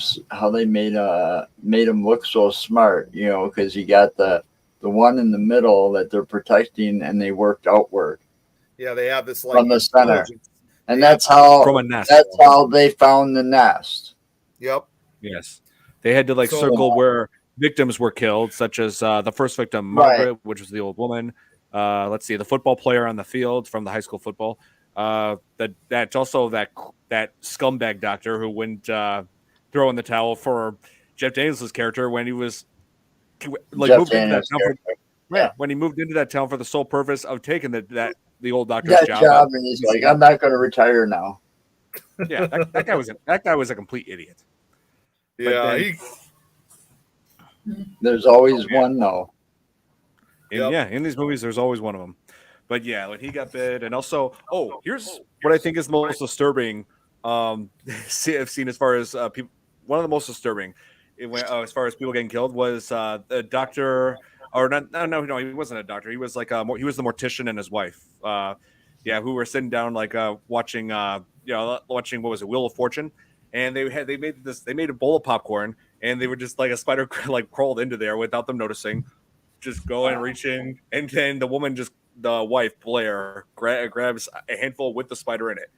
look so smart, because you got the one in the middle that they're protecting and they worked outward. Yeah, they have this from the center. And that's how they found the nest. Yep. Yes. They had to circle where victims were killed, such as the first victim, Margaret, which was the old woman. Let's see, the football player on the field from the high school football. That's also that scumbag doctor who went throw in the towel for Jeff Daniels' character when he was moved into that town when he moved into that town for the sole purpose of taking the old doctor's job. And he's like, I'm not going to retire now. Yeah, that guy was a complete idiot. Yeah, there's always one though. In these movies, there's always one of them. But yeah, when he got bit, and also, here's what I think is the most disturbing. I've seen as far as people. One of the most disturbing, as far as people getting killed, was the doctor, or not? No, he wasn't a doctor. He was like he was the mortician and his wife. Who were sitting down like watching watching what was it, Wheel of Fortune, and they made a bowl of popcorn, and they were just like a spider like crawled into there without them noticing, just going reaching, and then the wife Blair grabs a handful with the spider in it.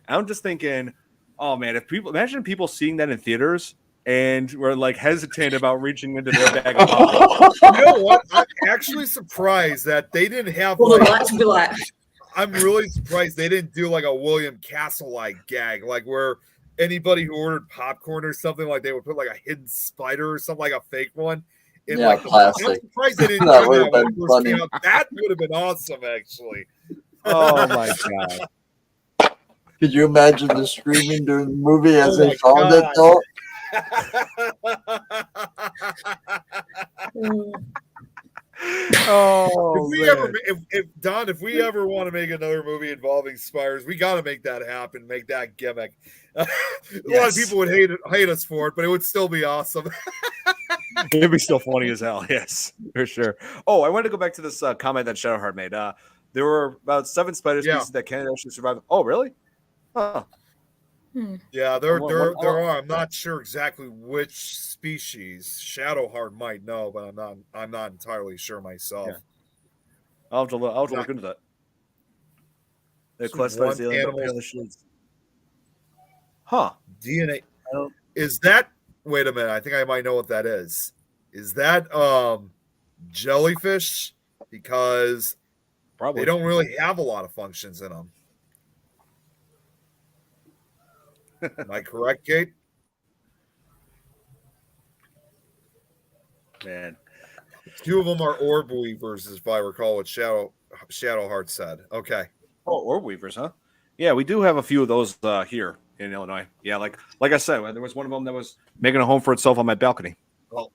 I'm just thinking, oh man, imagine people seeing that in theaters and were like hesitant about reaching into their bag of popcorn. You know what? I'm actually surprised that they didn't have I'm really surprised they didn't do like a William Castle-like gag, like where anybody who ordered popcorn or something, like they would put like a hidden spider or something, like a fake one. Classic. I'm surprised they didn't That do would that have when been it first funny. came out. That would have been awesome, actually. Oh my god! Could you imagine the screaming during the movie as Oh they my found it God. though? If we ever want to make another movie involving spiders, we got to make that happen, make that gimmick. A lot of people would hate us for it, but it would still be awesome. It'd be still funny as hell. Yes, for sure. Oh, I wanted to go back to this comment that Shadowheart made. There were about 7 spider species that can actually survive. Oh, really? Huh. Yeah, there are. I'm not sure exactly which species. Shadowheart might know, but I'm not entirely sure myself. Yeah. I'll have to look into that. It So classifies one the animal- animal. Huh. DNA. Is that? Wait a minute. I think I might know what that is. Is that jellyfish? Because Probably they don't really have a lot of functions in them. Am I correct, Kate? Man. 2 of them are orb weavers, if I recall what Shadowheart said. Okay. Oh, orb weavers, huh? Yeah, we do have a few of those here in Illinois. Yeah, like I said, there was one of them that was making a home for itself on my balcony. Well,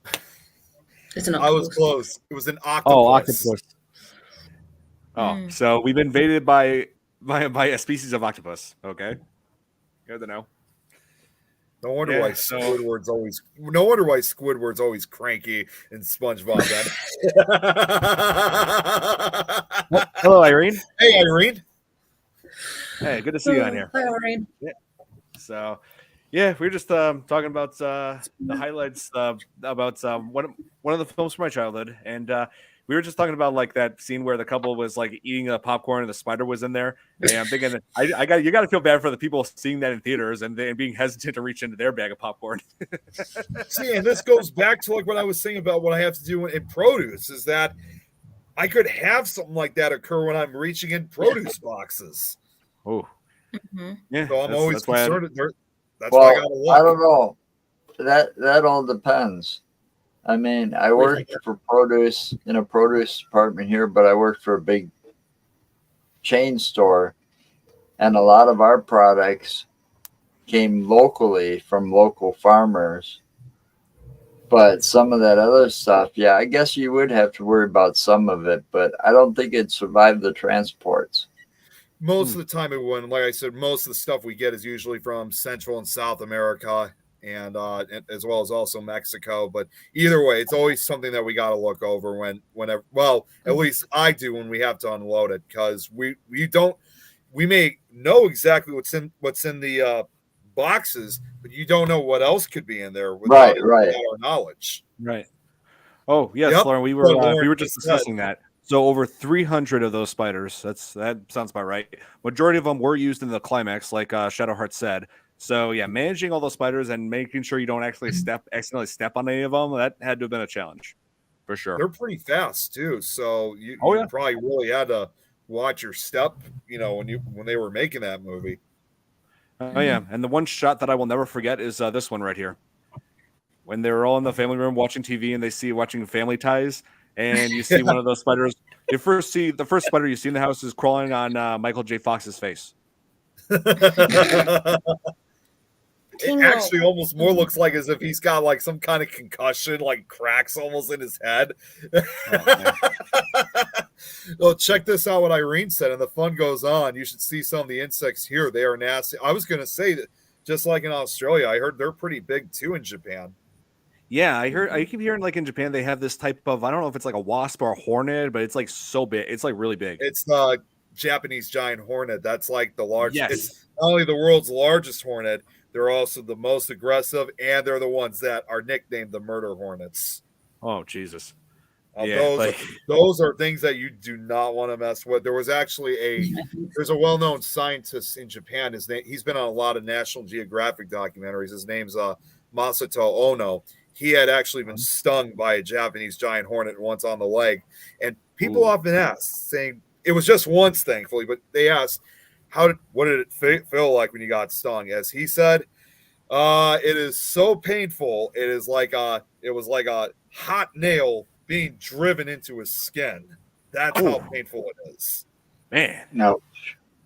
It's an I was octopus. close. It was an octopus. Oh, octopus. Oh, so we've been invaded by a species of octopus. Okay, good to know. No wonder why Squidward's always cranky and SpongeBob. Hello, Irene. Hey, Irene. Hey, good to see you on here. Hi, Irene. Yeah. So, yeah, we were just talking about the highlights about one of the films from my childhood, and we were just talking about like that scene where the couple was like eating a popcorn and the spider was in there. And I'm thinking that you got to feel bad for the people seeing that in theaters and being hesitant to reach into their bag of popcorn. See, and this goes back to like what I was saying about what I have to do in produce is that I could have something like that occur when I'm reaching in produce boxes. Oh, yeah. So I'm always concerned. That's Well, why I got to look. I don't know. That all depends. I mean, I worked for produce in a produce department here, but I worked for a big chain store, and a lot of our products came locally from local farmers. But some of that other stuff, yeah, I guess you would have to worry about some of it, but I don't think it'd survive the transports. Most of the time it wouldn't. Like I said, most of the stuff we get is usually from Central and South America, and as well as also Mexico. But either way, it's always something that we got to look over whenever. Well, at least I do when we have to unload it, because we may know exactly what's in the boxes, but you don't know what else could be in there without our knowledge. Right. Oh yes, Yep. Lauren. We were just discussing that. So over 300 of those spiders. That sounds about right. Majority of them were used in the climax, like Shadowheart said. So yeah, managing all those spiders and making sure you don't actually accidentally step on any of them, that had to have been a challenge, for sure. They're pretty fast too, so you probably really had to watch your step, when they were making that movie. Oh yeah, and the one shot that I will never forget is this one right here. When they were all in the family room watching TV and they see watching Family Ties, and you see one of those spiders. The first spider you see in the house is crawling on Michael J. Fox's face. It actually almost more looks like as if he's got like some kind of concussion, like cracks almost in his head. Well, check this out what Irene said, and the fun goes on. You should see some of the insects here. They are nasty. I was going to say that just like in Australia, I heard they're pretty big too in Japan. Yeah, I keep hearing like in Japan they have this type of, I don't know if it's like a wasp or a hornet, but it's like so big. It's like really big. It's the Japanese giant hornet. That's like the largest. Yes. It's not only the world's largest hornet, they're also the most aggressive, and they're the ones that are nicknamed the murder hornets. Oh, Jesus. Those are things that you do not want to mess with. There was actually there's a well-known scientist in Japan. He's been on a lot of National Geographic documentaries. His name's Masato Ono. He had actually been stung by a Japanese giant hornet once on the leg. And people often ask, saying it was just once, thankfully, but they asked, what did it feel like when you got stung? As he said, it is so painful. It was like a hot nail being driven into his skin. That's how painful it is. Man. No.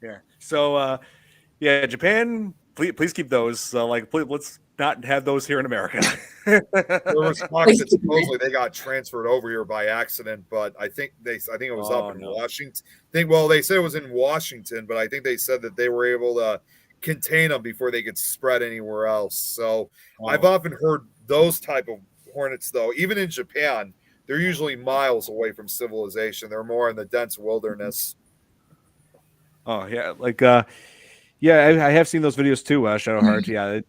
Yeah. So, Japan, please keep those. Please, let's not have those here in America. There was talks that supposedly they got transferred over here by accident, but I think it was up in Washington. They said it was in Washington, but I think they said that they were able to contain them before they could spread anywhere else. So I've often heard those type of hornets, though, even in Japan, they're usually miles away from civilization. They're more in the dense wilderness. Oh yeah, I have seen those videos too, Shadowheart. Yeah,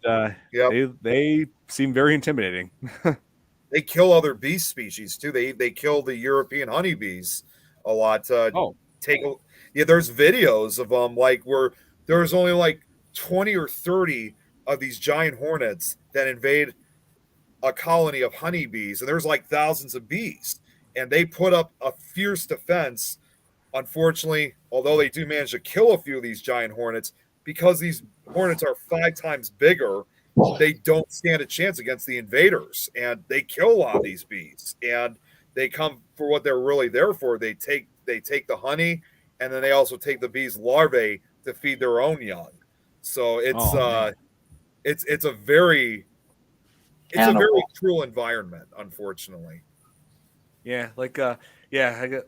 they seem very intimidating. They kill other bee species too. They kill the European honeybees a lot. There's videos of them where there's only 20 or 30 of these giant hornets that invade a colony of honeybees, and there's thousands of bees, and they put up a fierce defense. Unfortunately, although they do manage to kill a few of these giant hornets, because these hornets are 5 times bigger, they don't stand a chance against the invaders, and they kill a lot of these bees, and they come for what they're really there for. They take the honey, and then they also take the bees' larvae to feed their own young. So it's a very cruel environment, unfortunately. Yeah,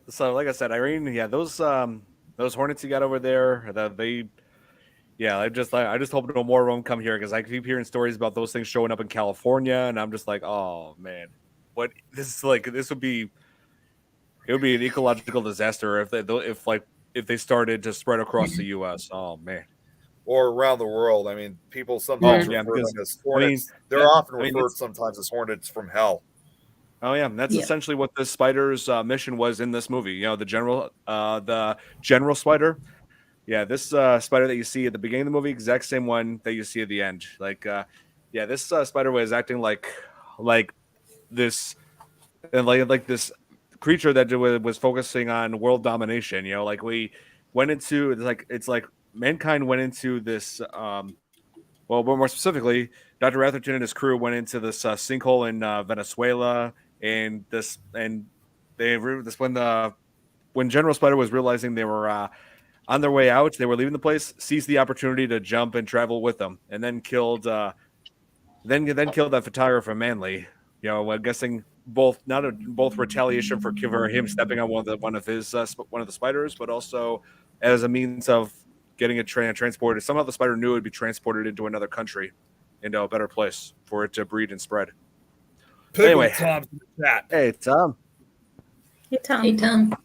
so like I said, Irene, those hornets you got over there, I just hope no more of them come here, because I keep hearing stories about those things showing up in California, and I'm just like, oh man, what this would be? It would be an ecological disaster if they started to spread across the U.S. Oh man. Or around the world. I mean, people sometimes refer to them as hornets. They're often referred sometimes as hornets from hell. Oh yeah, that's essentially what the spider's mission was in this movie. The general spider. Yeah, this spider that you see at the beginning of the movie, exact same one that you see at the end. This spider was acting like this, and like this creature that was focusing on world domination. We went into mankind went into this. But more specifically, Dr. Atherton and his crew went into this sinkhole in Venezuela, and when General Spider was realizing they were on their way out, they were leaving the place, seized the opportunity to jump and travel with them, and then killed that photographer Manley. I'm guessing both retaliation for him stepping on one of the spiders, but also as a means of getting it transported. Somehow the spider knew it would be transported into another country, into a better place for it to breed and spread. Anyway, Tom's in the chat. Hey Tom. Hey Tom. Hey, Tom.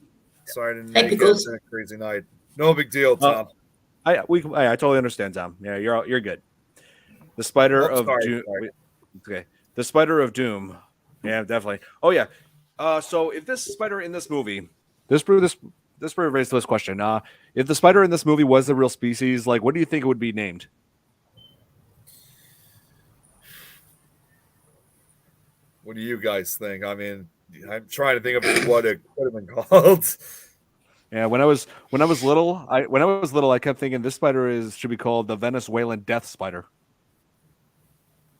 Sorry, I didn't make it. It's a crazy night. No big deal, Tom. I totally understand, Tom. Yeah, you're good. The spider of Doom. Okay, the spider of Doom. Yeah, definitely. Oh yeah. So if this spider in this movie, this raises this question. If the spider in this movie was the real species, what do you think it would be named? What do you guys think? I mean, I'm trying to think of what it could have been called. Yeah, when I was little, I kept thinking this spider should be called the Venezuelan death spider.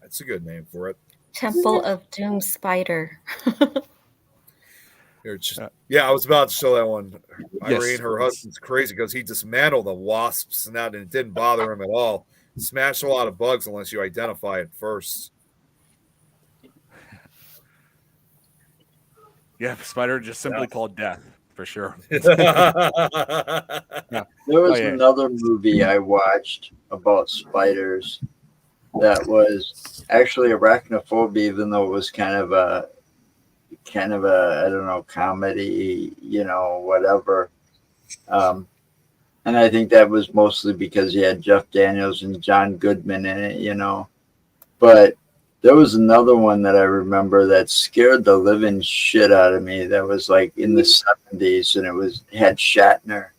That's a good name for it. Temple of Doom spider. I was about to show that one. Yes. Irene, her husband's crazy because he dismantled the wasps and it didn't bother him at all. smash a lot of bugs unless you identify it first. Yeah, spider just simply called death for sure. Yeah. There was another movie I watched about spiders that was actually Arachnophobia, even though it was kind of a I don't know, comedy, whatever. And I think that was mostly because you had Jeff Daniels and John Goodman in it, But there was another one that I remember that scared the living shit out of me. That was like in the 70s, and it had Shatner.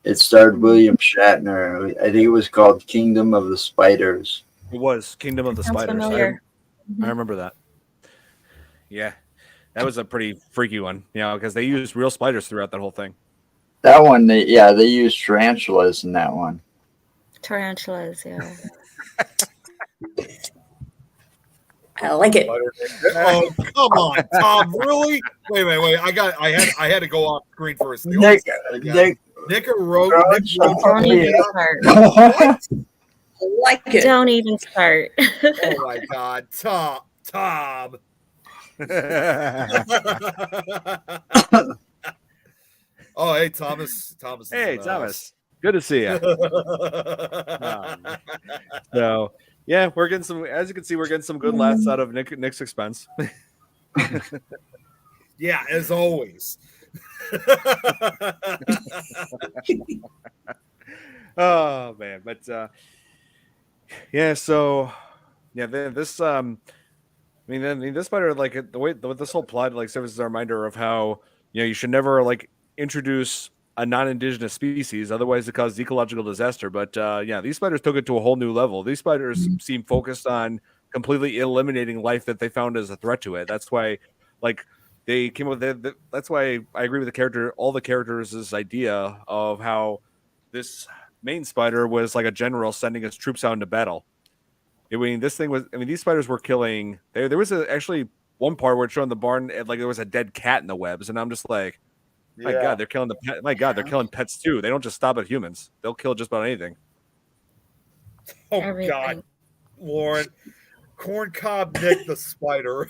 It starred William Shatner. I think it was called Kingdom of the Spiders. It was Kingdom of the Sounds Spiders. familiar. I remember that. Yeah, that was a pretty freaky one. Because they used real spiders throughout that whole thing. That one, they used tarantulas in that one. Tarantulas, yeah. I like it. Oh, come on, Tom! Really? Wait! I had to go off screen for a second. Nick wrote. Don't even start. I like it. Don't even start. Oh my God, Tom! Oh, hey, Thomas. Hey, Thomas. Good to see you. So, yeah, we're getting some. As you can see, we're getting some good laughs out of Nick's expense. Yeah, as always. Oh man, but yeah. So yeah, this this spider, like the way this whole plot like serves as a reminder of how you should never like introduce a non-indigenous species, otherwise it causes ecological disaster. But yeah, these spiders took it to a whole new level. These spiders seem focused on completely eliminating life that they found as a threat to it. That's why, like, they came up with it. That's why I agree with all the characters' idea of how this main spider was like a general sending his troops out into battle. These spiders were killing. There was actually one part where it's showing the barn, like there was a dead cat in the webs, and I'm just like, my God, they're killing the pet. My God, they're killing pets too. They don't just stop at humans. They'll kill just about anything. Oh Everything. God, Lauren, Corncob Nick the spider.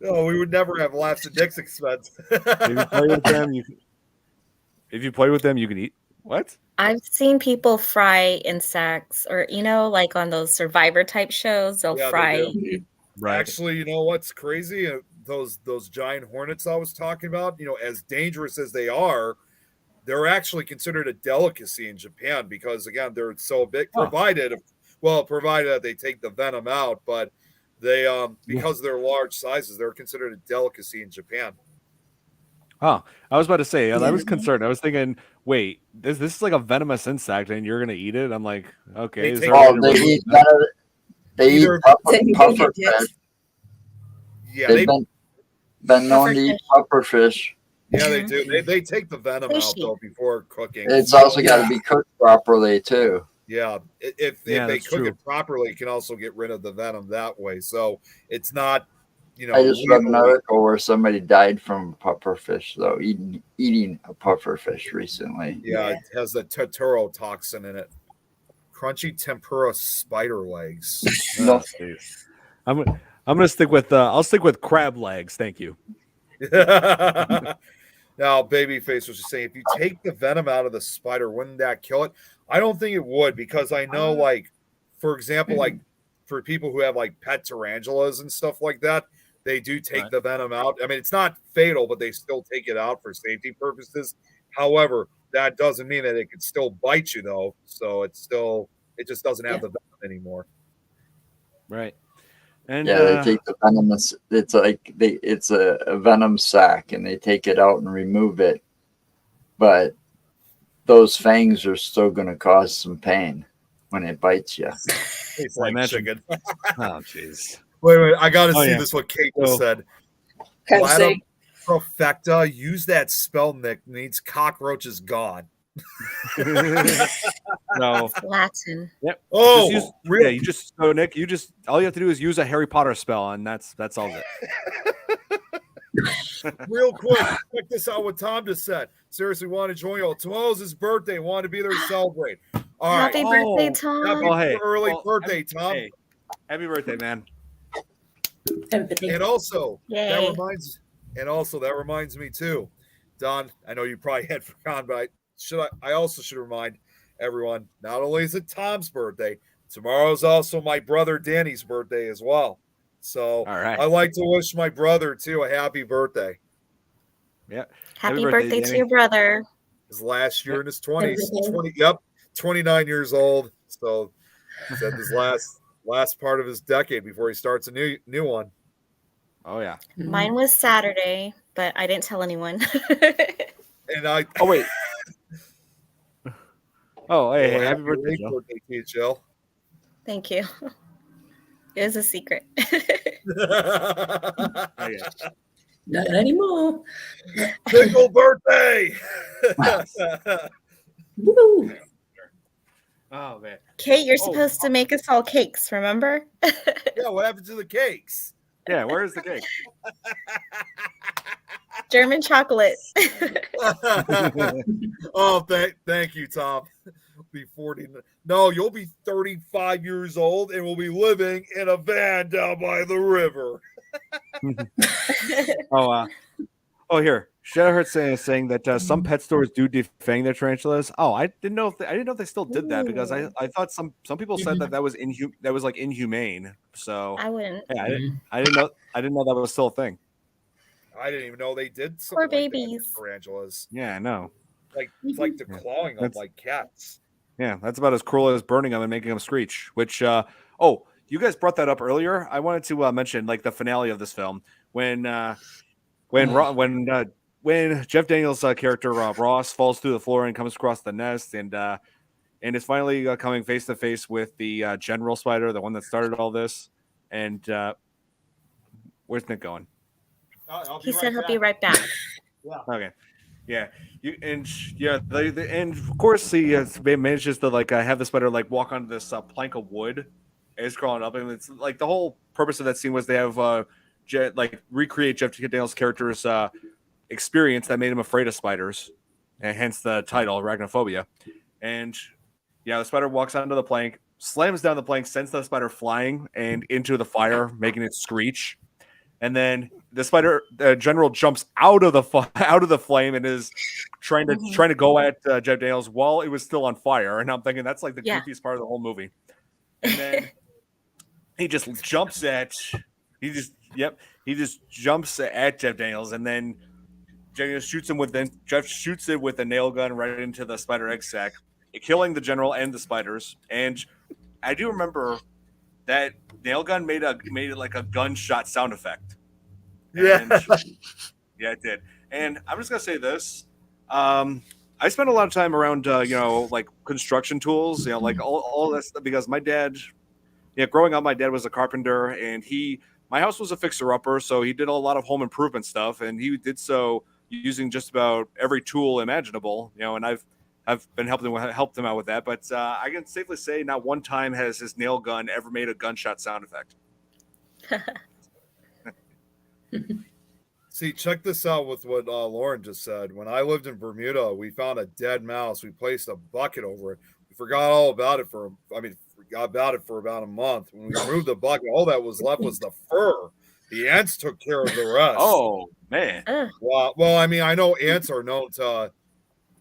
No, we would never have laughs at Nick's expense. If you play with them, you can eat. What? I've seen people fry insects, or like on those Survivor type shows, they'll Yeah, fry. they do. Right. Actually, you know what's crazy? Those giant hornets I was talking about, as dangerous as they are, they're actually considered a delicacy in Japan because, again, they're so big. Provided that they take the venom out, but they because of their large sizes, they're considered a delicacy in Japan. Oh, I was about to say, I was concerned. I was thinking, wait, this is like a venomous insect, and you're gonna eat it? I'm like, okay. They eat pufferfish. Yeah, they've been known to eat pufferfish. Yeah, they do. They take the venom out though before cooking. It's also got to be cooked properly too. Yeah, if they cook it properly, you can also get rid of the venom that way. So it's not, I just read an article where somebody died from pufferfish, though, eating a pufferfish recently. Yeah, it has the Totoro toxin in it. Crunchy tempura spider legs. No. I'm gonna stick with I'll stick with crab legs. Thank you. Now, Babyface was just saying, if you take the venom out of the spider, wouldn't that kill it? I don't think it would, because I know, like, for example, like for people who have like pet tarantulas and stuff like that, they do take the venom out. I mean, it's not fatal, but they still take it out for safety purposes. However, that doesn't mean that it could still bite you, though. So it just doesn't have the venom anymore. Right. And they take the venomous. It's like it's a venom sac, and they take it out and remove it. But those fangs are still going to cause some pain when it bites you. It's like chicken. Oh, jeez. Wait, I got to see this. What Kate just said. Can Perfecta, use that spell, Nick. Needs cockroaches gone. No. Latin. Yep. Oh, really? Nick, all you have to do is use a Harry Potter spell, and that's all of it. Real quick, check this out what Tom just said. Seriously, want to join you all. Tomorrow's his birthday. Want to be there to celebrate. All right. Happy birthday, Oh, Tom. Happy early birthday, Tom. Hey, happy birthday, man. Empathy. And also, Yay. that reminds me too. Don, I know you probably had forgotten, but I also should remind everyone, not only is it Tom's birthday, tomorrow's also my brother Danny's birthday as well. So All right. I like to wish my brother too a happy birthday. Yeah. Happy birthday to Danny. your brother. His last year in his Happy 20s. birthday. 29 years old. So he's at his last part of his decade before he starts a new one. Oh yeah. Mine was Saturday, but I didn't tell anyone. And I Oh wait. Oh hey, happy birthday, late Joe. birthday to you, Jill. Thank you. It was a secret. Oh, yeah. Not anymore. Single birthday. Woo. Oh man. Kate, you're Oh. supposed to make us all cakes, remember? Yeah, what happened to the cakes? Yeah, where's the cake? German chocolate. Oh, thank you, Tom. Be 40. No, you'll be 35 years old and we'll be living in a van down by the river. Oh, here. Shadow heard saying that some pet stores do defang their tarantulas. Oh, I didn't know if they still did that because I thought some people said that was like inhumane. So I wouldn't. yeah, I didn't know that was still a thing. I didn't even know they did something Poor like that with babies. tarantulas. Yeah, I know. It's like they're clawing them That's- like cats. Yeah, that's about as cruel as burning them and making them screech. Which, you guys brought that up earlier. I wanted to mention like the finale of this film when Jeff Daniels' character Ross falls through the floor and comes across the nest and is finally coming face to face with the general spider, the one that started all this. And where's Nick going? He said he'll be right back. Okay. Yeah, and of course he manages to have the spider walk onto this plank of wood and it's crawling up, and it's like the whole purpose of that scene was they have recreate Jeff Daniels' character's experience that made him afraid of spiders, and hence the title Arachnophobia. And yeah, the spider walks onto the plank, slams down the plank, sends the spider flying and into the fire, making it screech. And then the spider general jumps out of the flame and is trying to go at Jeff Daniels while it was still on fire. And I'm thinking that's like the goofiest part of the whole movie. And then he just jumps at Jeff Daniels, and then Jeff shoots it with a nail gun right into the spider egg sac, killing the general and the spiders. And I do remember that nail gun made it like a gunshot sound effect. And, yeah, it did. And I'm just gonna say this: I spent a lot of time around, construction tools, all this, because my dad, growing up, my dad was a carpenter, and my house was a fixer-upper, so he did a lot of home improvement stuff, and he did so using just about every tool imaginable, and I've been helped him out with that. But I can safely say not one time has his nail gun ever made a gunshot sound effect. See, check this out with what Lauren just said. When I lived in Bermuda, we found a dead mouse. We placed a bucket over it. We forgot all about it for about a month. When we removed the bucket, all that was left was the fur. The ants took care of the rest. Oh, man. Well, I know ants are known to,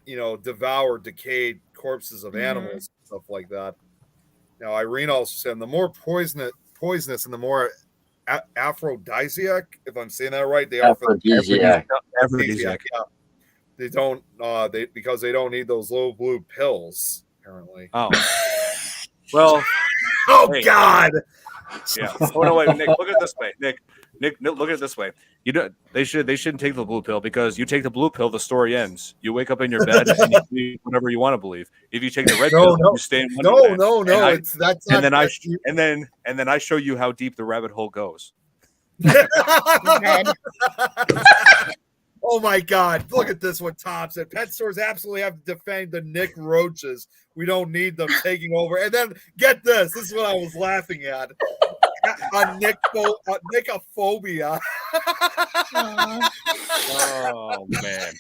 devour decayed corpses of animals and stuff like that. Now, Irene also said the more poisonous and the more aphrodisiac, if I'm saying that right, they are aphrodisiac. Aphrodisiac, yeah. They don't because they don't need those little blue pills, apparently. Oh. Well. Oh, hey. God. Yeah. Oh no, wait, Nick, look at it this way. Nick, look at it this way. They shouldn't take the blue pill, because you take the blue pill, the story ends. You wake up in your bed and you believe whatever you want to believe. If you take the red pill, you stay in Wonderland. And then I show you how deep the rabbit hole goes. Oh my God! Look at this. What Tom said. Pet stores absolutely have to defend the Nick roaches. We don't need them taking over. And then get this. This is what I was laughing at. A Nickophobia. Aw. Oh man,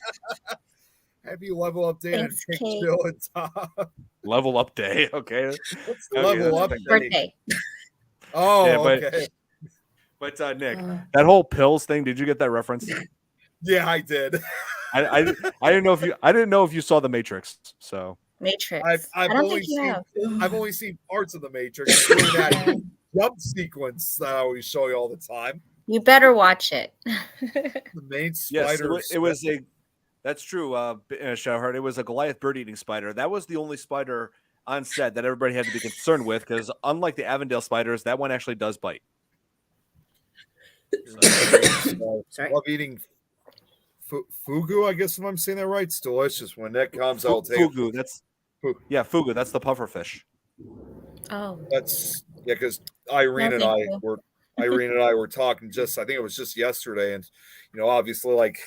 Happy level up day and Thanks, Pink Kate. Chill and Tom. level up day. Okay, What's Okay, level that's up like- day? Birthday. Oh, Yeah, but- okay. But Nick, Oh. that whole pills thing. Did you get that reference? Yeah, I did. I didn't know if you saw the Matrix. So Matrix. I've I don't only think you seen have. I've only seen parts of the Matrix, including that jump sequence that I always show you all the time. You better watch it. The main yes, spider. it was a. That's true. Shadowheart. It was a Goliath bird-eating spider. That was the only spider on set that everybody had to be concerned with, because unlike the Avondale spiders, that one actually does bite. Sorry. Love eating fugu. I guess if I'm saying that right, it's delicious. When that comes, I'll take Fugu. That's Fugu. yeah, fugu. That's the puffer fish. Oh, That's because Irene No, and thank I were talking just, I think it was just yesterday, and obviously like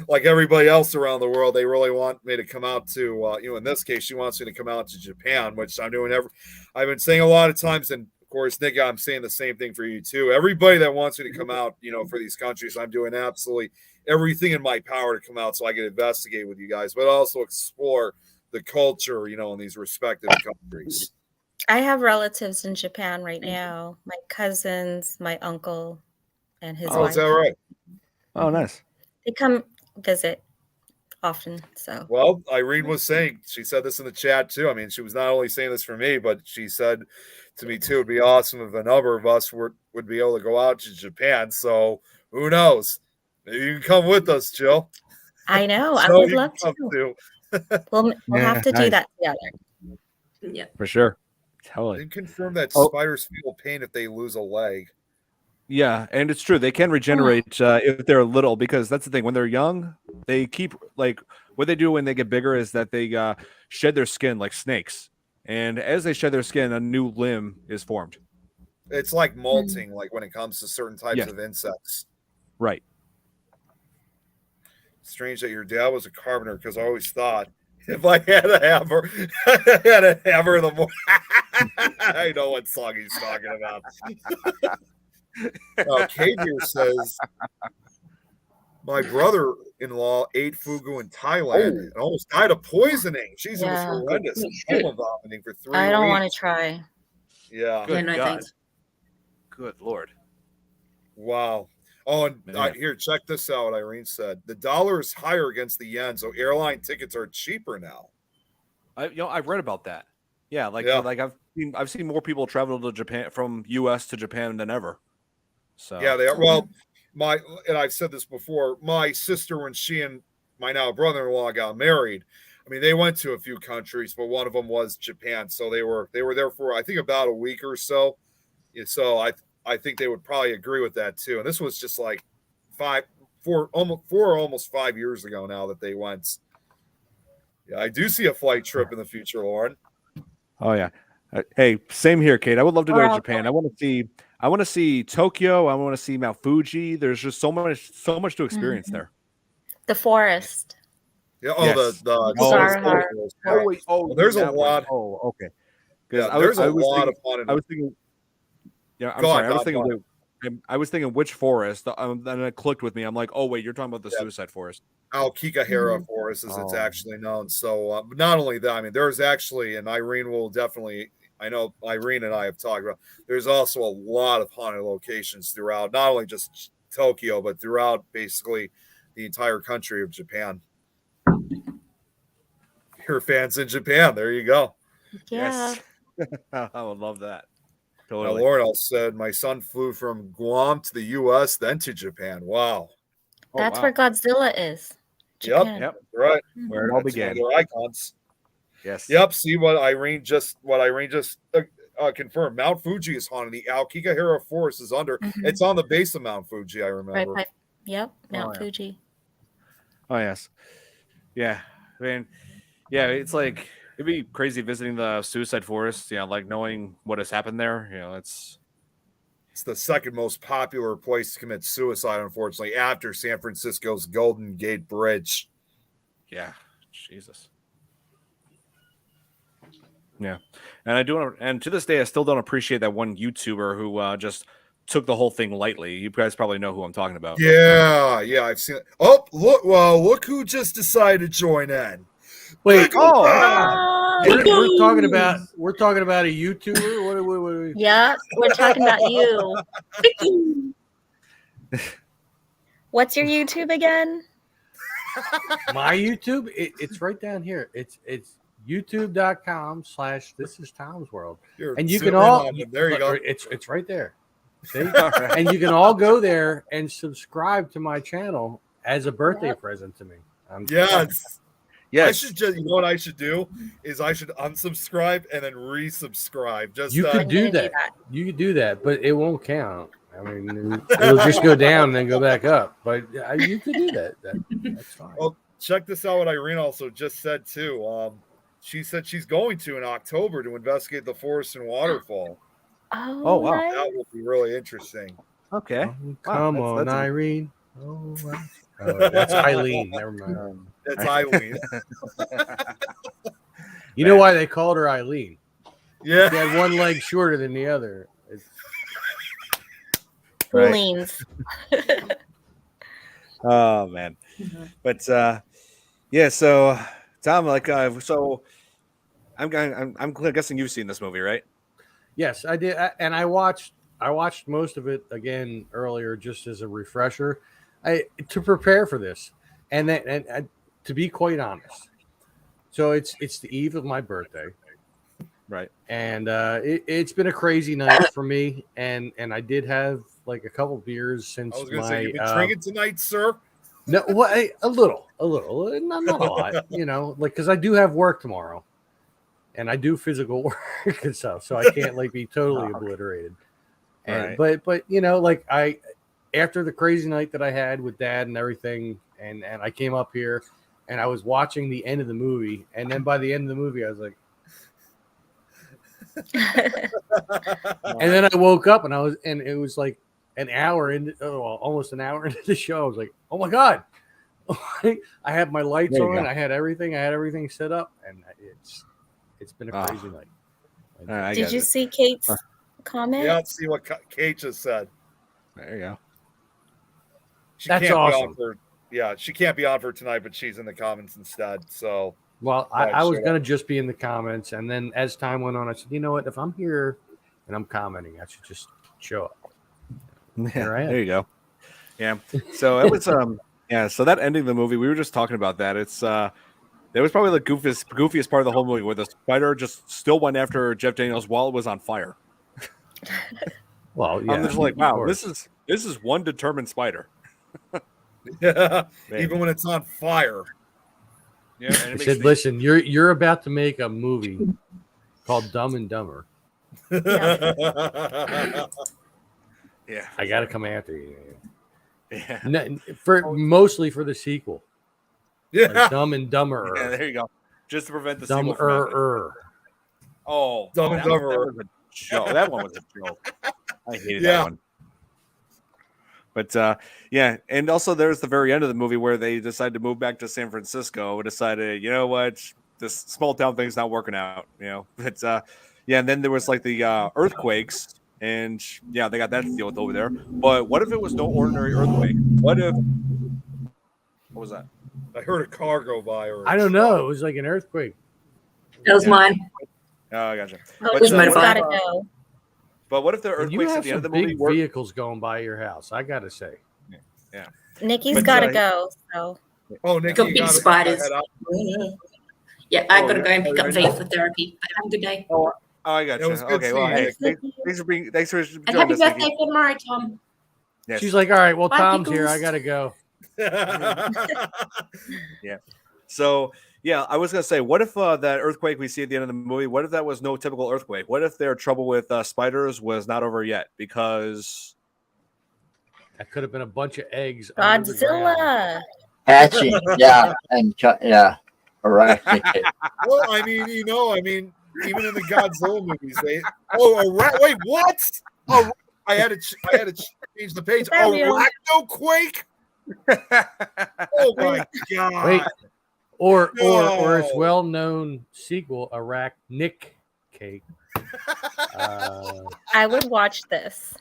like everybody else around the world, they really want me to come out to in this case she wants me to come out to Japan, which I'm doing I've been saying a lot of times, and of course Nick, I'm saying the same thing for you too. Everybody that wants me to come out, for these countries, I'm doing absolutely everything in my power to come out so I can investigate with you guys, but also explore the culture, in these respective countries. I have relatives in Japan right now. My cousins, my uncle, and his Oh, wife. is that right? Oh, nice. They come visit often. So Well, Irene was saying, she said this in the chat too. I mean, she was not only saying this for me, but she said to me too, it'd be awesome if a number of us would be able to go out to Japan. So who knows? Maybe you can come with us, Jill. I know. I So would you love can to. come We'll Yeah, have to do nice. that together. Yeah. For sure. Totally. And confirm that Oh. spiders feel pain if they lose a leg. Yeah, and it's true. They can regenerate if they're little, because that's the thing. When they're young, they keep what they do when they get bigger is that they shed their skin like snakes, and as they shed their skin, a new limb is formed. It's like molting, like when it comes to certain types Yes. of insects. Right. Strange that your dad was a carpenter, because I always thought if I had a hammer, I had a hammer in the morning. I know what song he's talking about. Kate here says, my brother-in-law ate fugu in Thailand and almost died of poisoning. Jeez, Yeah. it was horrendous. Coma vomiting for 3 weeks. I don't want to try. Yeah. Good Yeah, no God. thanks. Good Lord. Wow. Oh, and Man. here, check this out. Irene said the dollar is higher against the yen, so airline tickets are cheaper now. I've read about that. Yeah, Yeah. I've seen more people travel to Japan from U.S. to Japan than ever. So Yeah, they are. Well, and I've said this before, my sister, when she and my now brother-in-law got married, I mean, they went to a few countries, but one of them was Japan. So they were there for, I think, about a week or so. Yeah, so I think they would probably agree with that too. And this was just like almost 5 years ago now that they went. Yeah, I do see a flight trip in the future, Lauren. Oh yeah. Hey, same here, Kate. I would love to go We're to all Japan. I want to see Tokyo. I want to see Mount Fuji. There's just so much to experience there. The forest. Yeah. Yes. Sarahar. Well, there's a that one. lot. Oh, okay. Yeah, there's a lot of fun. I was thinking. Yeah, I'm Go sorry. on, I was go thinking. on. I was thinking which forest. Then it clicked with me. I'm like, oh wait, you're talking about the suicide forest. Aokigahara Forest, as it's actually known. So, but not only that, I mean, there's actually, and Irene will definitely, I know Irene and I have talked about, there's also a lot of haunted locations throughout, not only just Tokyo, but throughout basically the entire country of Japan. FearFans in Japan. There you go. Yeah. Yes. I would love that. Now, Totally. Lauren said, my son flew from Guam to the U.S., then to Japan. Wow. That's wow. where Godzilla is. Japan. Yep. Right. Where it all That's one began. of their icons. Yes. Yep. See what Irene just confirmed. Mount Fuji is haunted. The Aokigahara Forest is under. Mhm. It's on the base of Mount Fuji. I Right remember. by, yep, Mount yeah. Fuji. Oh yes. Yeah. I mean, yeah. It's like it'd be crazy visiting the suicide forest. Yeah, like knowing what has happened there. It's the second most popular place to commit suicide, unfortunately, after San Francisco's Golden Gate Bridge. Yeah. Jesus. Yeah, and I do, and to this day, I still don't appreciate that one YouTuber who just took the whole thing lightly. You guys probably know who I'm talking about. Yeah, I've seen it. Oh, look! Well, look who just decided to join in. Wait, Oh, we're talking about a YouTuber. What? yeah, we're talking about you. What's your YouTube again? My YouTube? It's right down here. It's youtube.com/This Is Tom's World. And you can all there you go. It's right there. See? And you can all go there and subscribe to my channel as a birthday present to me. Yes. Yes. I should just, you know what I should do is I should unsubscribe and then resubscribe. Just you could do that. You could do that, but it won't count. I mean, it'll just go down and then go back up. But you could do that. That's fine. Well, check this out. What Irene also just said too. She said she's going to in October to investigate the forest and waterfall. Oh, wow. nice. That will be really interesting. Okay. Oh, come on, Irene. Oh, that's Eileen. Never mind. That's Eileen. You know why they called her Eileen? Yeah. She had one leg shorter than the other. Right. Leans. Oh man. But yeah, so Tom, so I'm guessing you've seen this movie, right? Yes, I did, and I watched most of it again earlier just as a refresher, to prepare for this, and to be quite honest. So it's the eve of my birthday, right? And it's been a crazy night for me, and I did have like a couple beers since I was going to say, you've been drinking tonight, sir? No, well, a little, not a lot, because I do have work tomorrow. And I do physical work and stuff, so I can't be totally obliterated. And right. but after the crazy night that I had with Dad and everything, and I came up here and I was watching the end of the movie, and then by the end of the movie I was like, and then I woke up and it was like almost an hour into the show. I was like, oh my God. I had my lights on, I had everything set up, and it's been a crazy night. Did you see Kate's comment? Yeah, let's see what Kate just said. There you go. That's awesome. She can't be on for tonight, but she's in the comments instead. So, well, I was going to just be in the comments. And then as time went on, I said, you know what? If I'm here and I'm commenting, I should just show up. There you go. Yeah. So it was, so that ending of the movie, we were just talking about that. It's, that was probably the goofiest part of the whole movie, where the spider just still went after Jeff Daniels while it was on fire. Well, yeah, I'm just like, wow, this is one determined spider. Yeah, even when it's on fire. Yeah, I said, listen, you're about to make a movie called Dumb and Dumber. Yeah, I got to come after you. Yeah, mostly for the sequel. Yeah, like Dumb and Dumber. Yeah, there you go. Just to prevent the Dumb sequel. Oh, Dumb and Dumber. That one was a joke. I hated that one. But and also there's the very end of the movie where they decided to move back to San Francisco. Decided, you know what, this small town thing's not working out. But and then there was like the earthquakes, and they got that to deal with over there. But what if it was no ordinary earthquake? What was that? I heard a car go by. I don't know. It was like an earthquake. That was mine. Oh, I gotcha. It was motivated. But what if the earthquakes at the end of the movie were vehicles going by your house? I gotta say. Yeah. Nikki's got to go. So. Oh, Nikki, got big spiders. Yeah, I got to go and pick up V for therapy. But have a good day. Oh, I got you. Okay, well, hey, thanks for and joining happy us, birthday Nikki. for tomorrow, Tom. Yes. She's like, all right, well, Bye, Tom's pickles. here. I gotta go. Yeah. So, I was gonna say, what if that earthquake we see at the end of the movie? What if that was no typical earthquake? What if their trouble with spiders was not over yet? Because that could have been a bunch of eggs. Godzilla. Hatching, arachnophobia. Well, I mean, even in the Godzilla movies, wait, what? Oh, I had to change the page. Arachnoquake. Oh my God! Wait, or its well-known sequel, Arachnic Cake. I would watch this.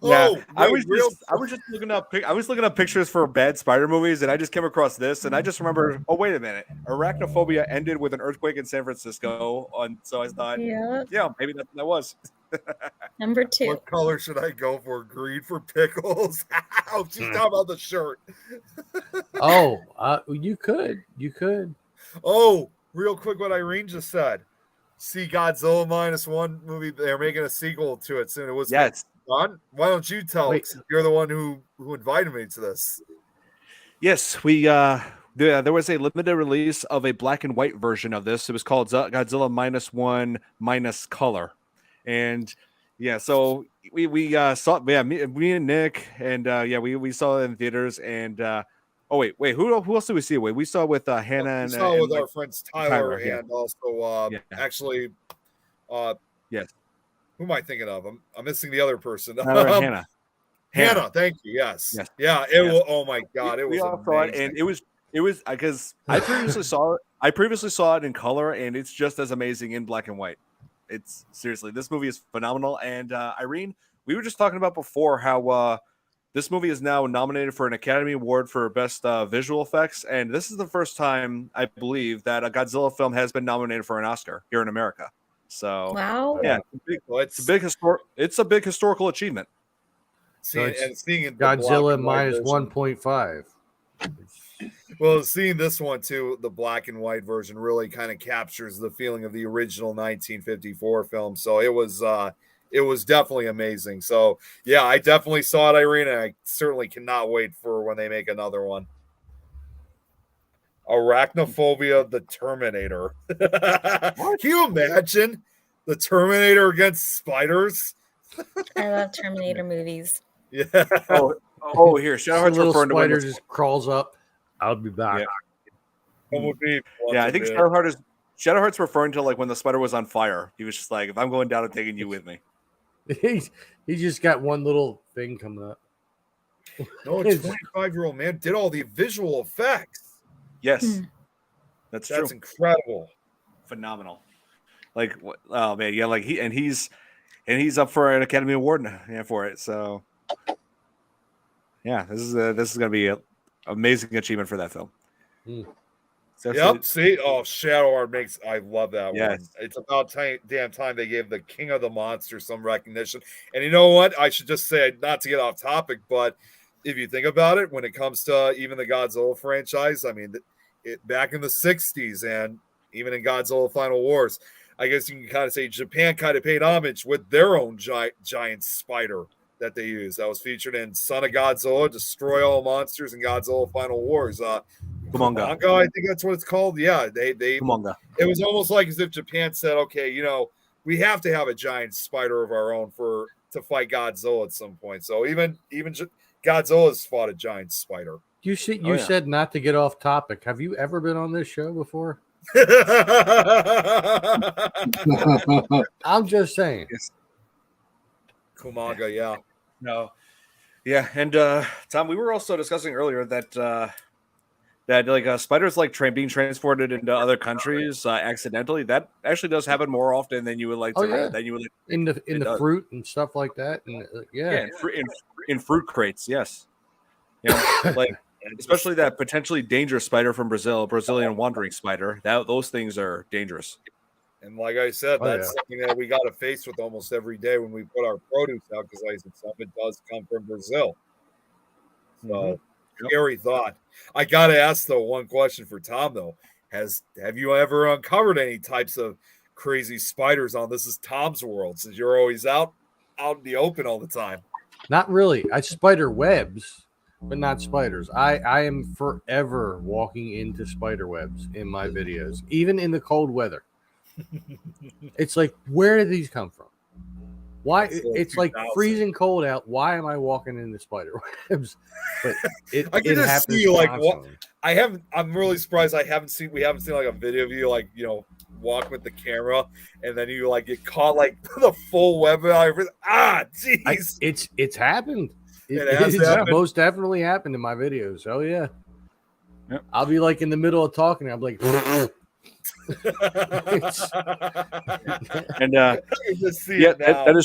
Yeah, Oh, I wait, was just looking up. I was looking up pictures for bad spider movies, and I just came across this, and I just remember. Oh, wait a minute! Arachnophobia ended with an earthquake in San Francisco, so I thought, Yeah. yeah, maybe that's what that was. Number 2. What color should I go for? Green for pickles? Oh, she's talking about the shirt. Oh, you could. Oh, real quick, what Irene just said. See Godzilla -1 movie. They're making a sequel to it soon. It was Yes. Don. Why don't you tell? Wait. You're the one who invited me to this. Yes, there was a limited release of a black and white version of this. It was called Godzilla -1 minus color, and yeah, so we saw me and Nick, and we saw it in theaters, and oh wait, who else did we see? Wait, we saw with Hannah and we saw with our friends Tyler yeah. and also Yeah. actually yes, who am I thinking of? I'm missing the other person. Hannah. Hannah, thank you. Yes. Yes. Yeah, Yes. was, oh my god, it We was all saw it, and it was because I previously saw it in color, and it's just as amazing in black and white. It's seriously, this movie is phenomenal. And Irene, we were just talking about before how this movie is now nominated for an Academy Award for Best Visual Effects, and this is the first time I believe that a Godzilla film has been nominated for an Oscar here in America. So Wow. yeah, it's a big historical achievement. seeing it Godzilla -1.5. Well, seeing this one too, the black and white version really kind of captures the feeling of the original 1954 film. So it was definitely amazing. So yeah, I definitely saw it, Irene, and I certainly cannot wait for when they make another one. Arachnophobia, the Terminator. Can you imagine the Terminator against spiders? I love Terminator movies. Yeah. Oh, here, Shadowheart's little referring to when spider the- just crawls up. I'll be back. Yeah, I think Shadowheart's referring to like when the spider was on fire. He was just like, if I'm going down, I'm taking you with me. He just got one little thing coming up. No, a 25-year-old man did all the visual effects. Yes, that's true. Incredible. Phenomenal. Like, oh man, yeah, like he's up for an Academy Award for it. So, yeah, this is going to be an amazing achievement for that film. Yep. See, Shadowheart I love that Yes. one. It's about damn time they gave the King of the Monsters some recognition. And you know what? I should just say, not to get off topic, but if you think about it, when it comes to even the Godzilla franchise, I mean, back in the 60s and even in Godzilla Final Wars, I guess you can kind of say Japan kind of paid homage with their own giant spider that they used. That was featured in Son of Godzilla, Destroy All Monsters, and Godzilla Final Wars. Kumonga, I think that's what it's called. Yeah, they Kumonga. It was almost like as if Japan said, okay, we have to have a giant spider of our own to fight Godzilla at some point. So even Godzilla's fought a giant spider. You said not to get off topic. Have you ever been on this show before? I'm just saying. Kumonga, yeah. No. Yeah, and Tom, we were also discussing earlier that like spiders like being transported into other countries accidentally. That actually does happen more often than you would like to. Yeah. Than you would in the fruit and stuff like that. And in fruit crates. Yes. Yeah, like especially that potentially dangerous spider from Brazilian wandering spider. Those things are dangerous. And like I said, that's something that we got to face with almost every day when we put our produce out, because like I said, some of it does come from Brazil. So scary thought. I got to ask though one question for Tom though. Have you ever uncovered any types of crazy spiders on This Is Tom's World, since you're always out in the open all the time? Not really. I spider webs, but not spiders. I am forever walking into spider webs in my videos, even in the cold weather. It's like, where did these come from? Why? It's like freezing cold out. Why am I walking into spider webs? But I can just see like what I'm really surprised we haven't seen like a video of you like walk with the camera and then you like get caught like the full web. Jeez, it's happened. It's most definitely happened in my videos. Oh yeah. Yep. I'll be like in the middle of talking. I'm like, And Just see yeah, it now. that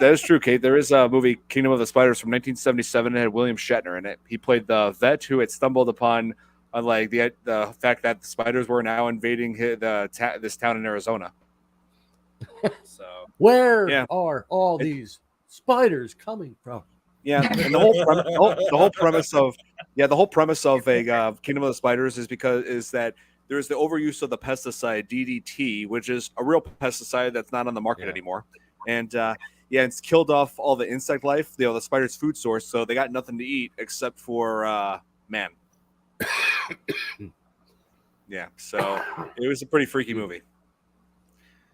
is true, Kate. There is a movie, Kingdom of the Spiders, from 1977. It had William Shatner in it. He played the vet who had stumbled upon like the fact that the spiders were now invading this town in Arizona. So Where Yeah. are all these spiders coming from? yeah, and the whole premise of a Kingdom of the Spiders is that there's the overuse of the pesticide DDT, which is a real pesticide that's not on the market anymore, and it's killed off all the insect life, the spider's food source, so they got nothing to eat except for man. Yeah, so it was a pretty freaky movie.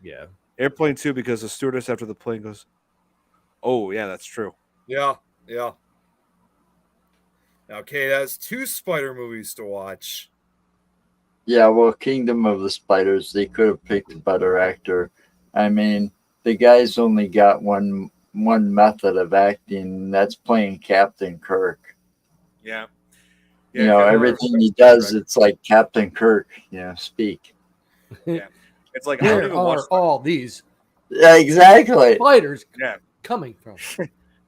Yeah. Airplane 2, because the stewardess after the plane goes, oh yeah, that's true. Yeah. Now, Kate has 2 spider movies to watch. Yeah, well, Kingdom of the Spiders, they could have picked a better actor. I mean, the guy's only got one method of acting, and that's playing Captain Kirk. Yeah. You know, everything he does, it's like Captain Kirk, speak. Yeah. It's like, I don't Where even watch are all these Yeah, exactly. spiders Yeah. coming from?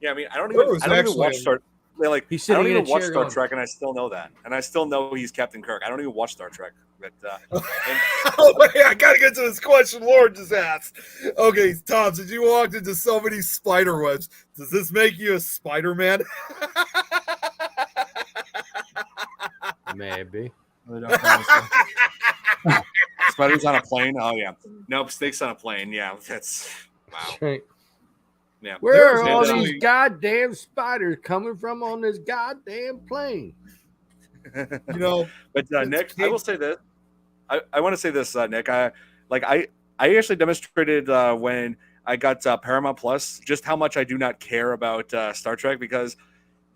Yeah, I mean, I don't There even was watch actually Star. Like, He's I don't sitting in even a watch chair Star going- Trek, and I still know that, and I still know he's Captain Kirk. I don't even watch Star Trek, but Oh, wait, I gotta get to this question Lauren just asked. Okay, Tom, since you walked into so many spider webs, does this make you a Spider-Man? Maybe. spiders on a plane. Oh yeah, nope, snakes on a plane. Yeah, that's wow. Right. Yeah, Where are all And, these goddamn spiders coming from on this goddamn plane? You know, but Nick, I will say this. I want to say this, Nick. I actually demonstrated when I got Paramount Plus just how much I do not care about Star Trek, because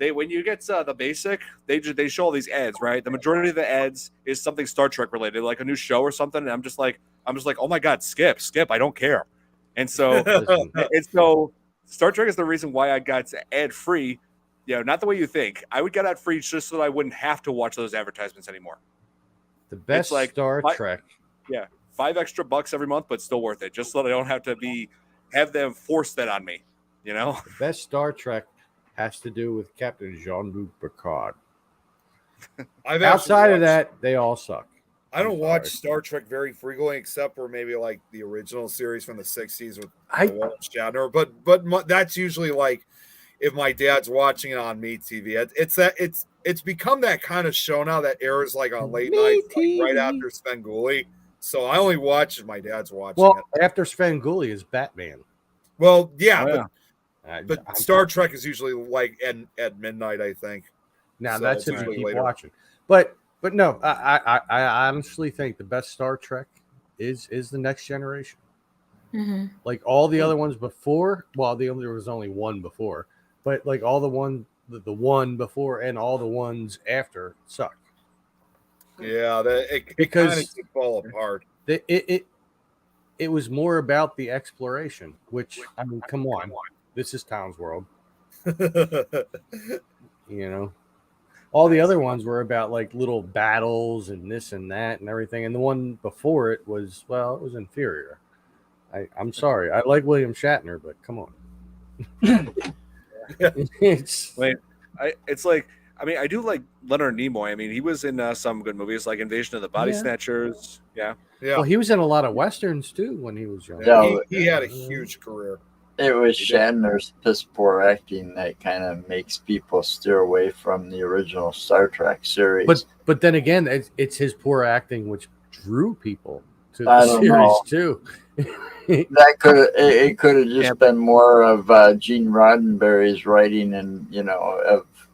when you get the basic, they show all these ads, right? The majority of the ads is something Star Trek related, like a new show or something. And I'm just like, oh my god, skip. I don't care. And so Star Trek is the reason why I got ad free. Not the way you think. I would get ad free just so that I wouldn't have to watch those advertisements anymore. The best like Star Trek. Yeah, $5 extra every month, but still worth it. Just so that I don't have to have them force that on me. The best Star Trek has to do with Captain Jean-Luc Picard. Outside of that, they all suck. I don't watch Star Trek very frequently, except for maybe like the original series from the 60s with William Shatner. But that's usually like if my dad's watching it on Me TV. It's become that kind of show now that airs like on late nights, like right after Svengoolie. So I only watch if my dad's watching it. After Svengoolie is Batman. Well, yeah, Oh, yeah. But Star Trek is usually like at midnight, I think. Now So that's it's if you usually keep later. watching. But no, I honestly think the best Star Trek is the Next Generation. Mm-hmm. Like all the other ones before, there was only one before, but like all the one before and all the ones after suck. Yeah, it Because kind of fall apart. It was more about the exploration, which, I mean, come on, this is Tom's World. All the other ones were about like little battles and this and that and everything, and the one before it was inferior. I'm sorry, I like William Shatner, but come on. I do like Leonard Nimoy. I mean, he was in some good movies like Invasion of the Body Snatchers. Yeah. Well, he was in a lot of westerns too when he was young. Yeah, he had a huge career. It was Shatner's piss poor acting that kind of makes people steer away from the original Star Trek series. But then again, it's his poor acting which drew people to the series too. It could have just been more of Gene Roddenberry's writing and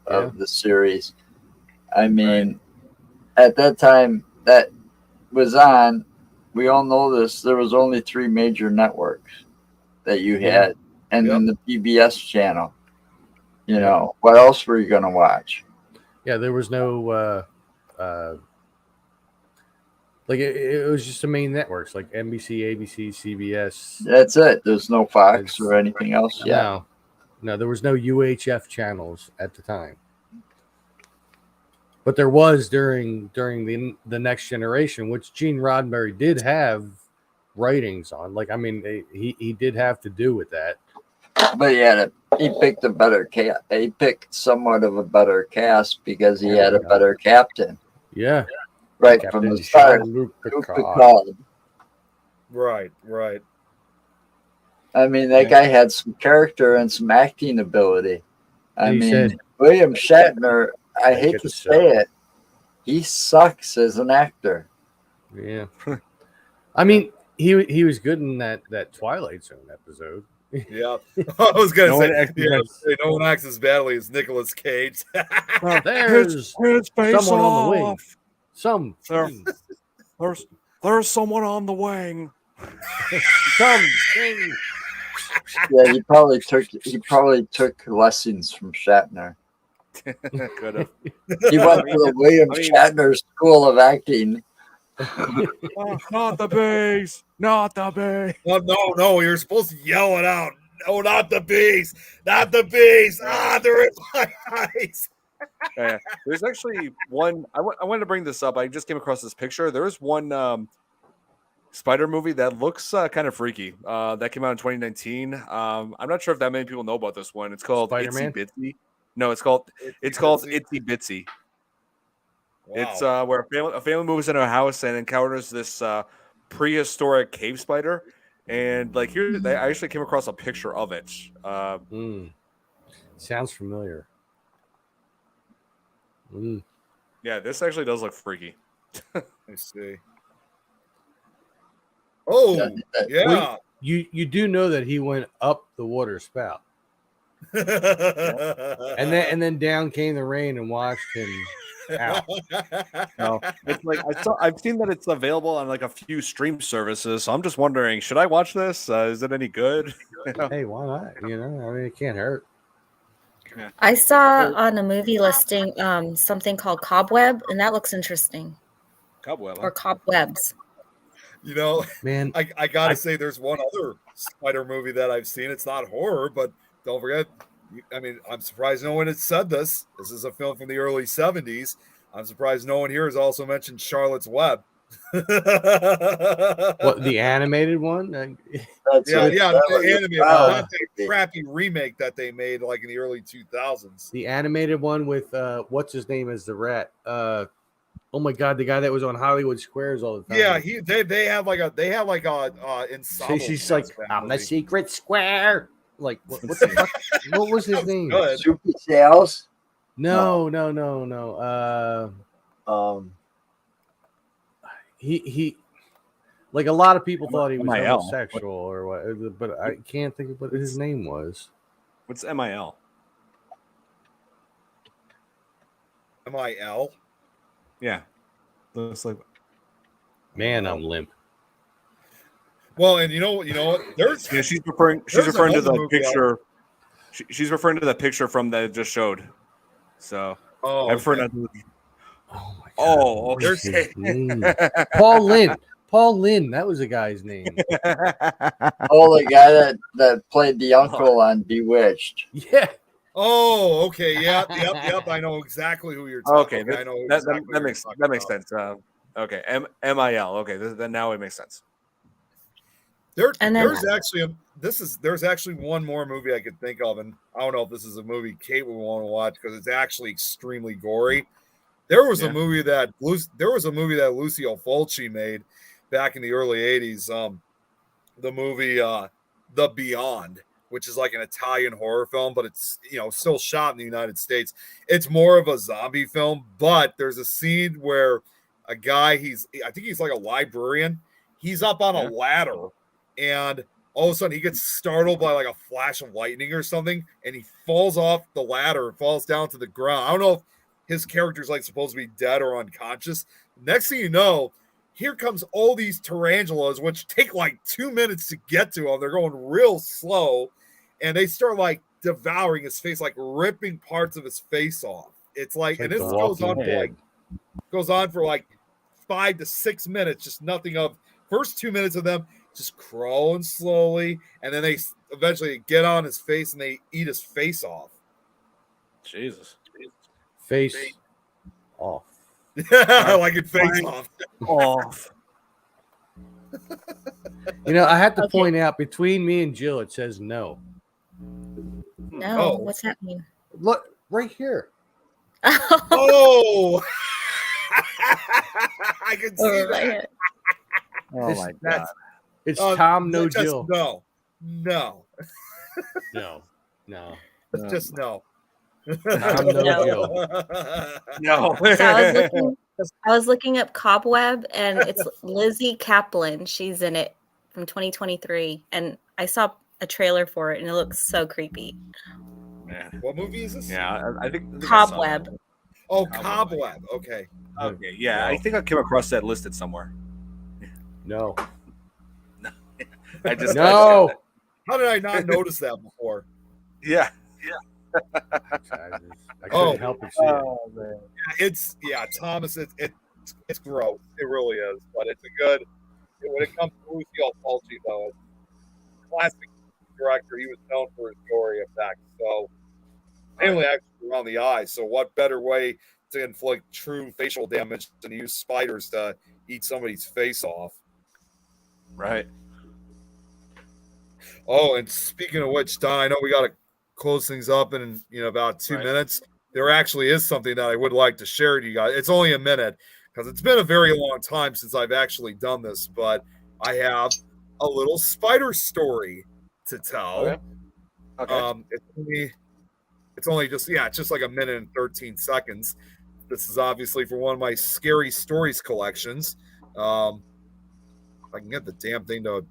of the series. I mean, at that time that was on, we all know this. There was only 3 major networks that you had, and then the PBS channel. What else were you going to watch? Yeah, there was no it was just the main networks like NBC, ABC, CBS. That's it. There's no Fox or anything else yet. No, there was no UHF channels at the time. But there was during the Next Generation, which Gene Roddenberry did have writings on. Like, I mean, he did have to do with that. But he picked a better cast. He picked somewhat of a better cast because he had a better captain. Yeah, right Captain from the start. Jean-Luc Luke Picard. Picard. Right. I mean, that guy had some character and some acting ability. I And he mean, said- William Shatner, I hate get to the say show. it, he sucks as an actor. Yeah, I mean, he was good in that Twilight Zone episode. Yeah. I was gonna No say, one acts no one acts as badly as Nicolas Cage. There's his face someone on the wing. off. Some There- There's someone on the wing. thing. Yeah, he probably took lessons from Shatner. Could have. He went to the William Shatner School of Acting. Oh, not the bees. Not the bees. Oh, no, you're supposed to yell it out. No, not the bees. Not the bees. They're in my eyes. Yeah. There's actually one. I wanted to bring this up. I just came across this picture. There was one spider movie that looks kind of freaky. That came out in 2019. I'm not sure if that many people know about this one. It's called Spider-Man? Itsy Bitsy. No, it's called Itsy Bitsy. Wow. It's where a family moves into a house and encounters this prehistoric cave spider. And like here, I actually came across a picture of it. Sounds familiar. Yeah, this actually does look freaky. Let me see. Oh, yeah. Well, you do know that he went up the water spout, and then down came the rain and washed him out. No, it's like I've seen that it's available on like a few stream services. So I'm just wondering, should I watch this? Is it any good? Hey, why not? I mean, it can't hurt. I saw on a movie listing something called Cobweb, and that looks interesting. Cobweb. Or Cobwebs. Man, I gotta say, there's one other spider movie that I've seen. It's not horror, but don't forget. I mean, I'm surprised no one has said this. This is a film from the early 70s. I'm surprised no one here has also mentioned Charlotte's Web. what, the animated one? The animated, not the crappy remake that they made like in the early 2000s. The animated one with what's his name as the rat? Oh my God, the guy that was on Hollywood Squares all the time. Yeah, they have like a ensemble. She's like, I'm the movie. secret square. Like, what the fuck? What was his name? Good. Super Sales? No. He like a lot of people thought he was MIL. homosexual or what, but I can't think of what his name was. What's MIL? MIL? Yeah, looks like. Man, I'm limp. Well, and you know what? There's Yeah, she's referring to another the movie picture. She's referring to the picture from that it just showed. So I'm referring to. Oh my God. Oh, What was okay. his name? Paul Lynn. Paul Lynn. That was the guy's name. Oh, the guy that played the uncle on Bewitched. Yeah. Oh, okay, yep. I know exactly who you're talking. Okay, I know that exactly who makes you're talking sense. Okay, MIL. Okay, then now it makes sense. And then- There's actually one more movie I could think of, and I don't know if this is a movie Kate would want to watch because it's actually extremely gory. There was a movie that Lucio Fulci made back in the early 80s. The movie The Beyond, which is like an Italian horror film, but it's still shot in the United States. It's more of a zombie film, but there's a scene where a guy, I think he's like a librarian. He's up on a ladder, and all of a sudden he gets startled by like a flash of lightning or something, and he falls off the ladder and falls down to the ground. I don't know if his character's like supposed to be dead or unconscious. Next thing you know, here comes all these tarantulas, which take like 2 minutes to get to him. They're going real slow, and they start like devouring his face, like ripping parts of his face off. It's like, and this goes on for like 5 to 6 minutes, just nothing of. First 2 minutes of them just crawling slowly, and then they eventually get on his face and they eat his face off. Jesus. Face Off. Like it face off. Off. You know, I have to Okay. point out between me and Jill, it says no. No, Oh. what's that mean? Look right here. Oh, I can see Over my that. head. Oh my god. It's Tom, no just Jill. No. No. Just no. Tom, no No. Jill. No. So I was looking up Cobweb, and it's Lizzie Kaplan. She's in it from 2023, and I saw a trailer for it, and it looks so creepy. Man. What movie is this? Yeah, I think I saw Cobweb. that. Oh, Cobweb. Cobweb. Okay. Okay, yeah, No. I think I came across that listed somewhere. No. I just No. How did I not notice that before? Yeah. I couldn't help but see it. Man. It's Thomas. It's gross. It really is, but it's a good. When it comes to Lucio Fulci, though, it's a classic director. He was known for his gory effects, so mainly actually around the eyes. So, what better way to inflict true facial damage than to use spiders to eat somebody's face off? Right. Oh, and speaking of which, Don, I know we got to close things up in about 2 Right. minutes. There actually is something that I would like to share with you guys. It's only a minute because it's been a very long time since I've actually done this, but I have a little spider story to tell. Okay. It's only just it's just like a minute and 13 seconds. This is obviously for one of my scary stories collections. If I can get the damn thing to.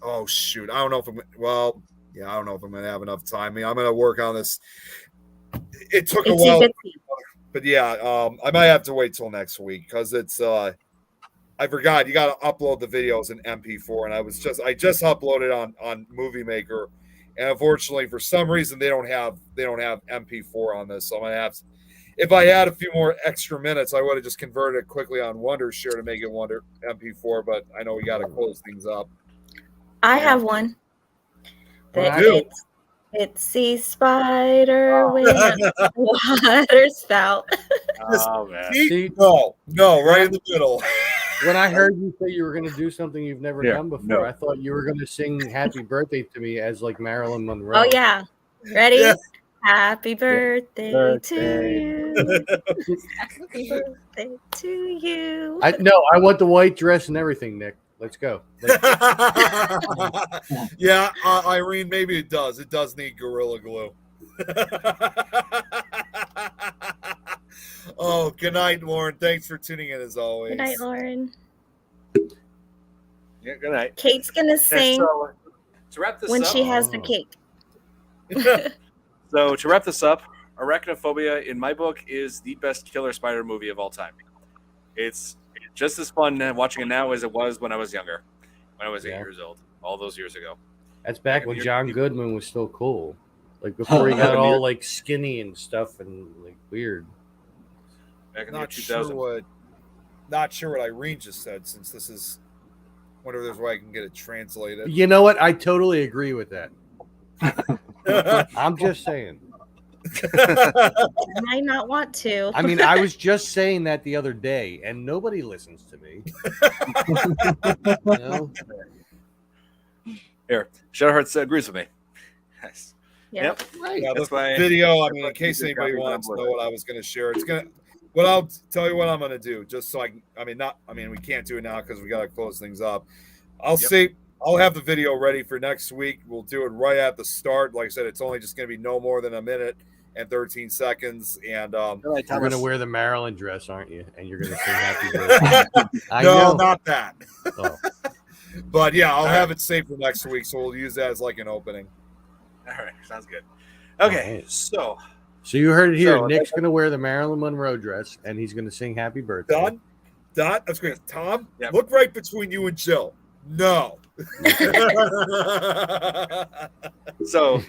Oh shoot! I don't know if I'm. Well, yeah, I don't know if I'm gonna have enough time. I mean, I'm gonna work on this. It took a Itsy while, bitsy. but yeah, I might have to wait till next week because it's. I forgot you got to upload the videos in MP4, and I just uploaded on Movie Maker, and unfortunately for some reason they don't have MP4 on this, so I'm gonna have to. If I had a few more extra minutes, I would have just converted it quickly on Wondershare to make it Wonder MP4. But I know we got to close things up. I have one. Well, I do. Itsy spider with a water spout. Oh man. See, No, right in the middle. when I heard you say you were going to do something you've never Yeah, done before, no. I thought you were going to sing "Happy Birthday" to me as like Marilyn Monroe. Oh yeah. Ready? Yeah. Happy birthday to Birthday. you. Happy birthday to you. I want the white dress and everything, Nick. Let's go. Yeah, Irene, maybe it does. It does need Gorilla Glue. Oh, good night, Lauren. Thanks for tuning in as always. Good night, Lauren. Yeah, good night. Kate's gonna sing So, to wrap this when up, she has the cake. So to wrap this up, Arachnophobia, in my book, is the best killer spider movie of all time. It's just as fun watching it now as it was when I was younger, when I was 8 Yeah. years old, all those years ago. That's back when John Goodman was still cool. Like before he got all like skinny and stuff and like weird. Back in the year Not 2000. sure what Irene just said, since this is. Wonder if there's a way I can get it translated. You know what? I totally agree with that. I'm just saying. I might not want to. I mean, I was just saying that the other day, and nobody listens to me. You know? Here, Shadowheart agrees with me. Nice. Yeah. Right. Yeah, That's the why- video. I mean, in case Just anybody copy wants to that know what I was going to share, What I'll tell you what I'm going to do, just so we can't do it now because we got to close things up. I'll have the video ready for next week. We'll do it right at the start. Like I said, it's only just going to be no more than a minute and 13 seconds. And You're going to wear the Maryland dress, aren't you? And you're going to sing happy birthday. I no, know. not that. Oh. But yeah, I'll have it saved for next week, so we'll use that as like an opening. All right, sounds good. Okay, Alright. so So you heard it here. So, Nick's going to wear the Marilyn Monroe dress, and he's going to sing happy birthday. Done? That's great. Tom, Yep. look right between you and Jill. No. So,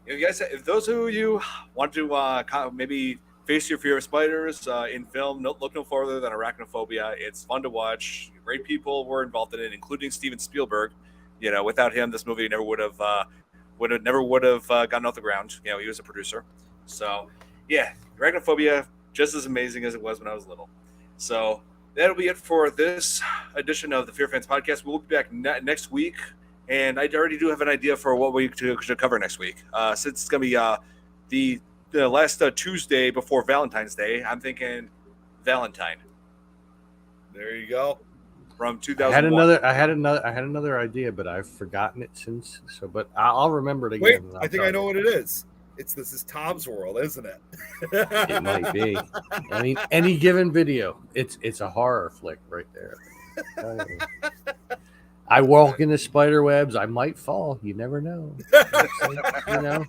if those of you want to maybe face your fear of spiders in film, look no further than Arachnophobia. It's fun to watch. Great people were involved in it, including Steven Spielberg. You know, without him, this movie never would have gotten off the ground. You know, he was a producer. So, yeah, Arachnophobia. just as amazing as it was when I was little. So that'll be it for this edition of the FearFans podcast. We'll be back next week, and I already do have an idea for what we should cover next week. Since it's going to be the last Tuesday before Valentine's Day, I'm thinking Valentine. There you go. From 2001. I had another idea, but I've forgotten it since. So, but I'll remember it Wait, again. I think I know what it is. This is Tom's World, isn't it? It might be. I mean, any given video, it's a horror flick right there. I walk into spider webs. I might fall. You never know. You know.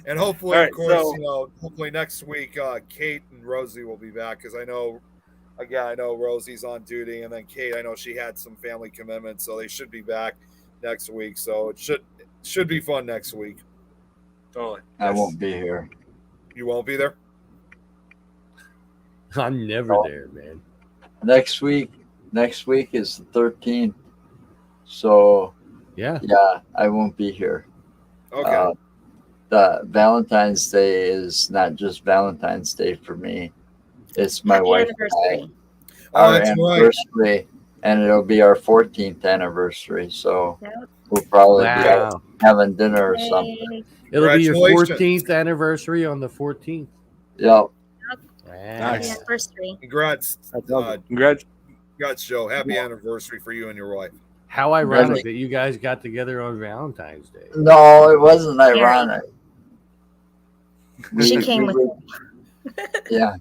And hopefully, All right, of course, so- hopefully next week, Kate and Rosie will be back because I know Rosie's on duty, and then Kate, I know she had some family commitments, so they should be back next week. So it should be fun next week. Totally. I won't be here. You won't be there? I'm never there, man. Next week is the 13th. So Yeah. I won't be here. Okay. The Valentine's Day is not just Valentine's Day for me. It's my Happy wife anniversary. Oh, our that's right. anniversary, and it'll be our 14th anniversary. So Yep. we'll probably be out Wow. having dinner or something. Yay. It'll be your Congratulations. 14th anniversary on the 14th. Yep. Happy Nice. anniversary. Congrats, Congrats. congrats, Joe. Happy anniversary for you and your wife. How ironic Really? that you guys got together on Valentine's Day. No, it wasn't ironic. She came with Yeah,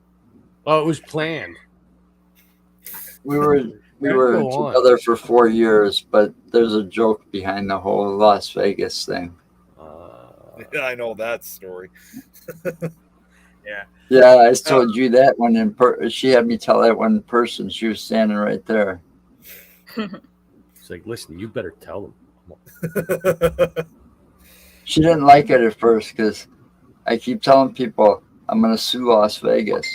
Oh, it was planned. we were Go on. together for 4 years, but there's a joke behind the whole Las Vegas thing. Yeah, I know that story. Yeah, I told you that one she had me tell that one in person. She was standing right there. It's like, listen, you better tell them. She didn't like it at first because I keep telling people I'm going to sue Las Vegas.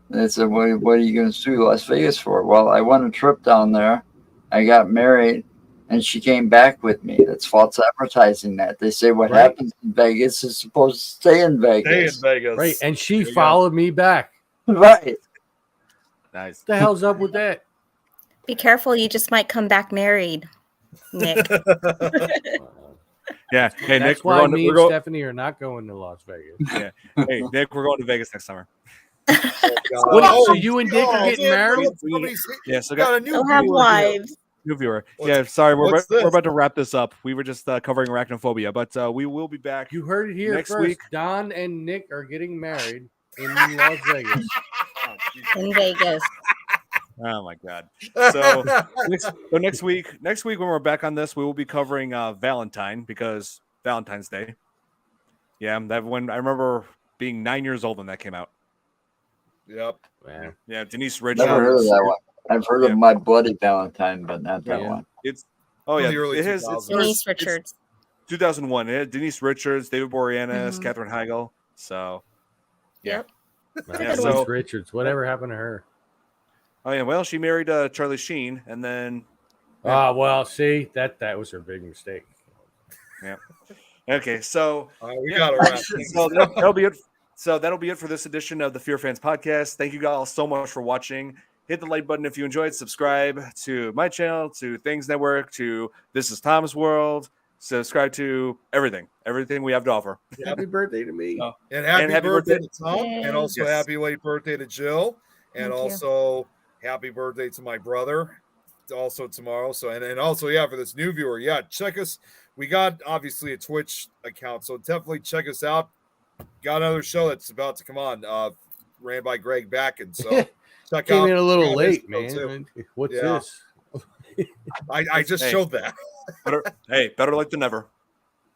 And they said, what are you going to sue Las Vegas for? Well, I won a trip down there. I got married, and she came back with me. That's false advertising that. They say what Right. happens in Vegas is supposed to stay in Stay in Vegas. Vegas. Right. And she There you go. followed me back. Right. Nice. What the hell's up with that? Be careful, you just might come back married, Nick. Yeah. Hey, That's Nick, why me we're and going. Stephanie are not going to Las Vegas. Hey, Nick, we're going to Vegas next summer. Wait, so you and Dick are getting married? Yeah. So got a new They'll have viewer wives. New viewer. What's- Yeah, sorry, we're what's this? about to wrap this up. We were just covering arachnophobia, but we will be back. You heard it here Next first. week. Don and Nick are getting married in Las Vegas. In Vegas. Oh my god! So next week when we're back on this, we will be covering Valentine because Valentine's Day. Yeah, that when I remember being 9 years old when that came out. Yep. Man. Yeah, Denise Richards. Never heard of that one. I've heard Yeah. of My Bloody Valentine, but not that Yeah. one. It's From yeah, the early it is. 2000s. Denise Richards. 2001. It had Denise Richards, David Boreanaz, Mhm. Katherine Heigl. So yeah. Yep. Yeah, Denise so- Richards. Whatever happened to her? Oh yeah, well she married Charlie Sheen, and then Oh, well, see, that was her big mistake. okay, so We got to wrap things so up. that'll be it. So that'll be it for this edition of the FearFans podcast. Thank you all so much for watching. Hit the like button if you enjoyed. Subscribe to my channel, to Things Network, to This Is Tom's World. Subscribe to everything we have to offer. Happy birthday to me. Oh. And happy, happy birthday, birthday. to Tom, Yay. and also Yes. happy late birthday to Jill, and Thank you. also happy birthday to my brother, also tomorrow. So and also for this new viewer, check us. We got obviously a Twitch account, so definitely check us out. Got another show that's about to come on, ran by Greg Backen. So check Came out. in a little check out his late, show, man. too. What's Yeah. this? I just Hey. showed that. Better late than never.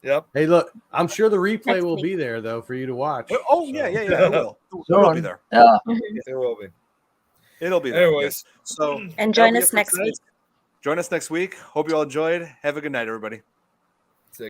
Yep. Hey, look, I'm sure the replay Next will week. be there though for you to watch. Oh So- yeah. It will. It will be there. Yeah. It will be. It'll be there. Anyways. Yes. So And that'll join be us it for next tonight. week. Join us next week. Hope you all enjoyed. Have a good night, everybody.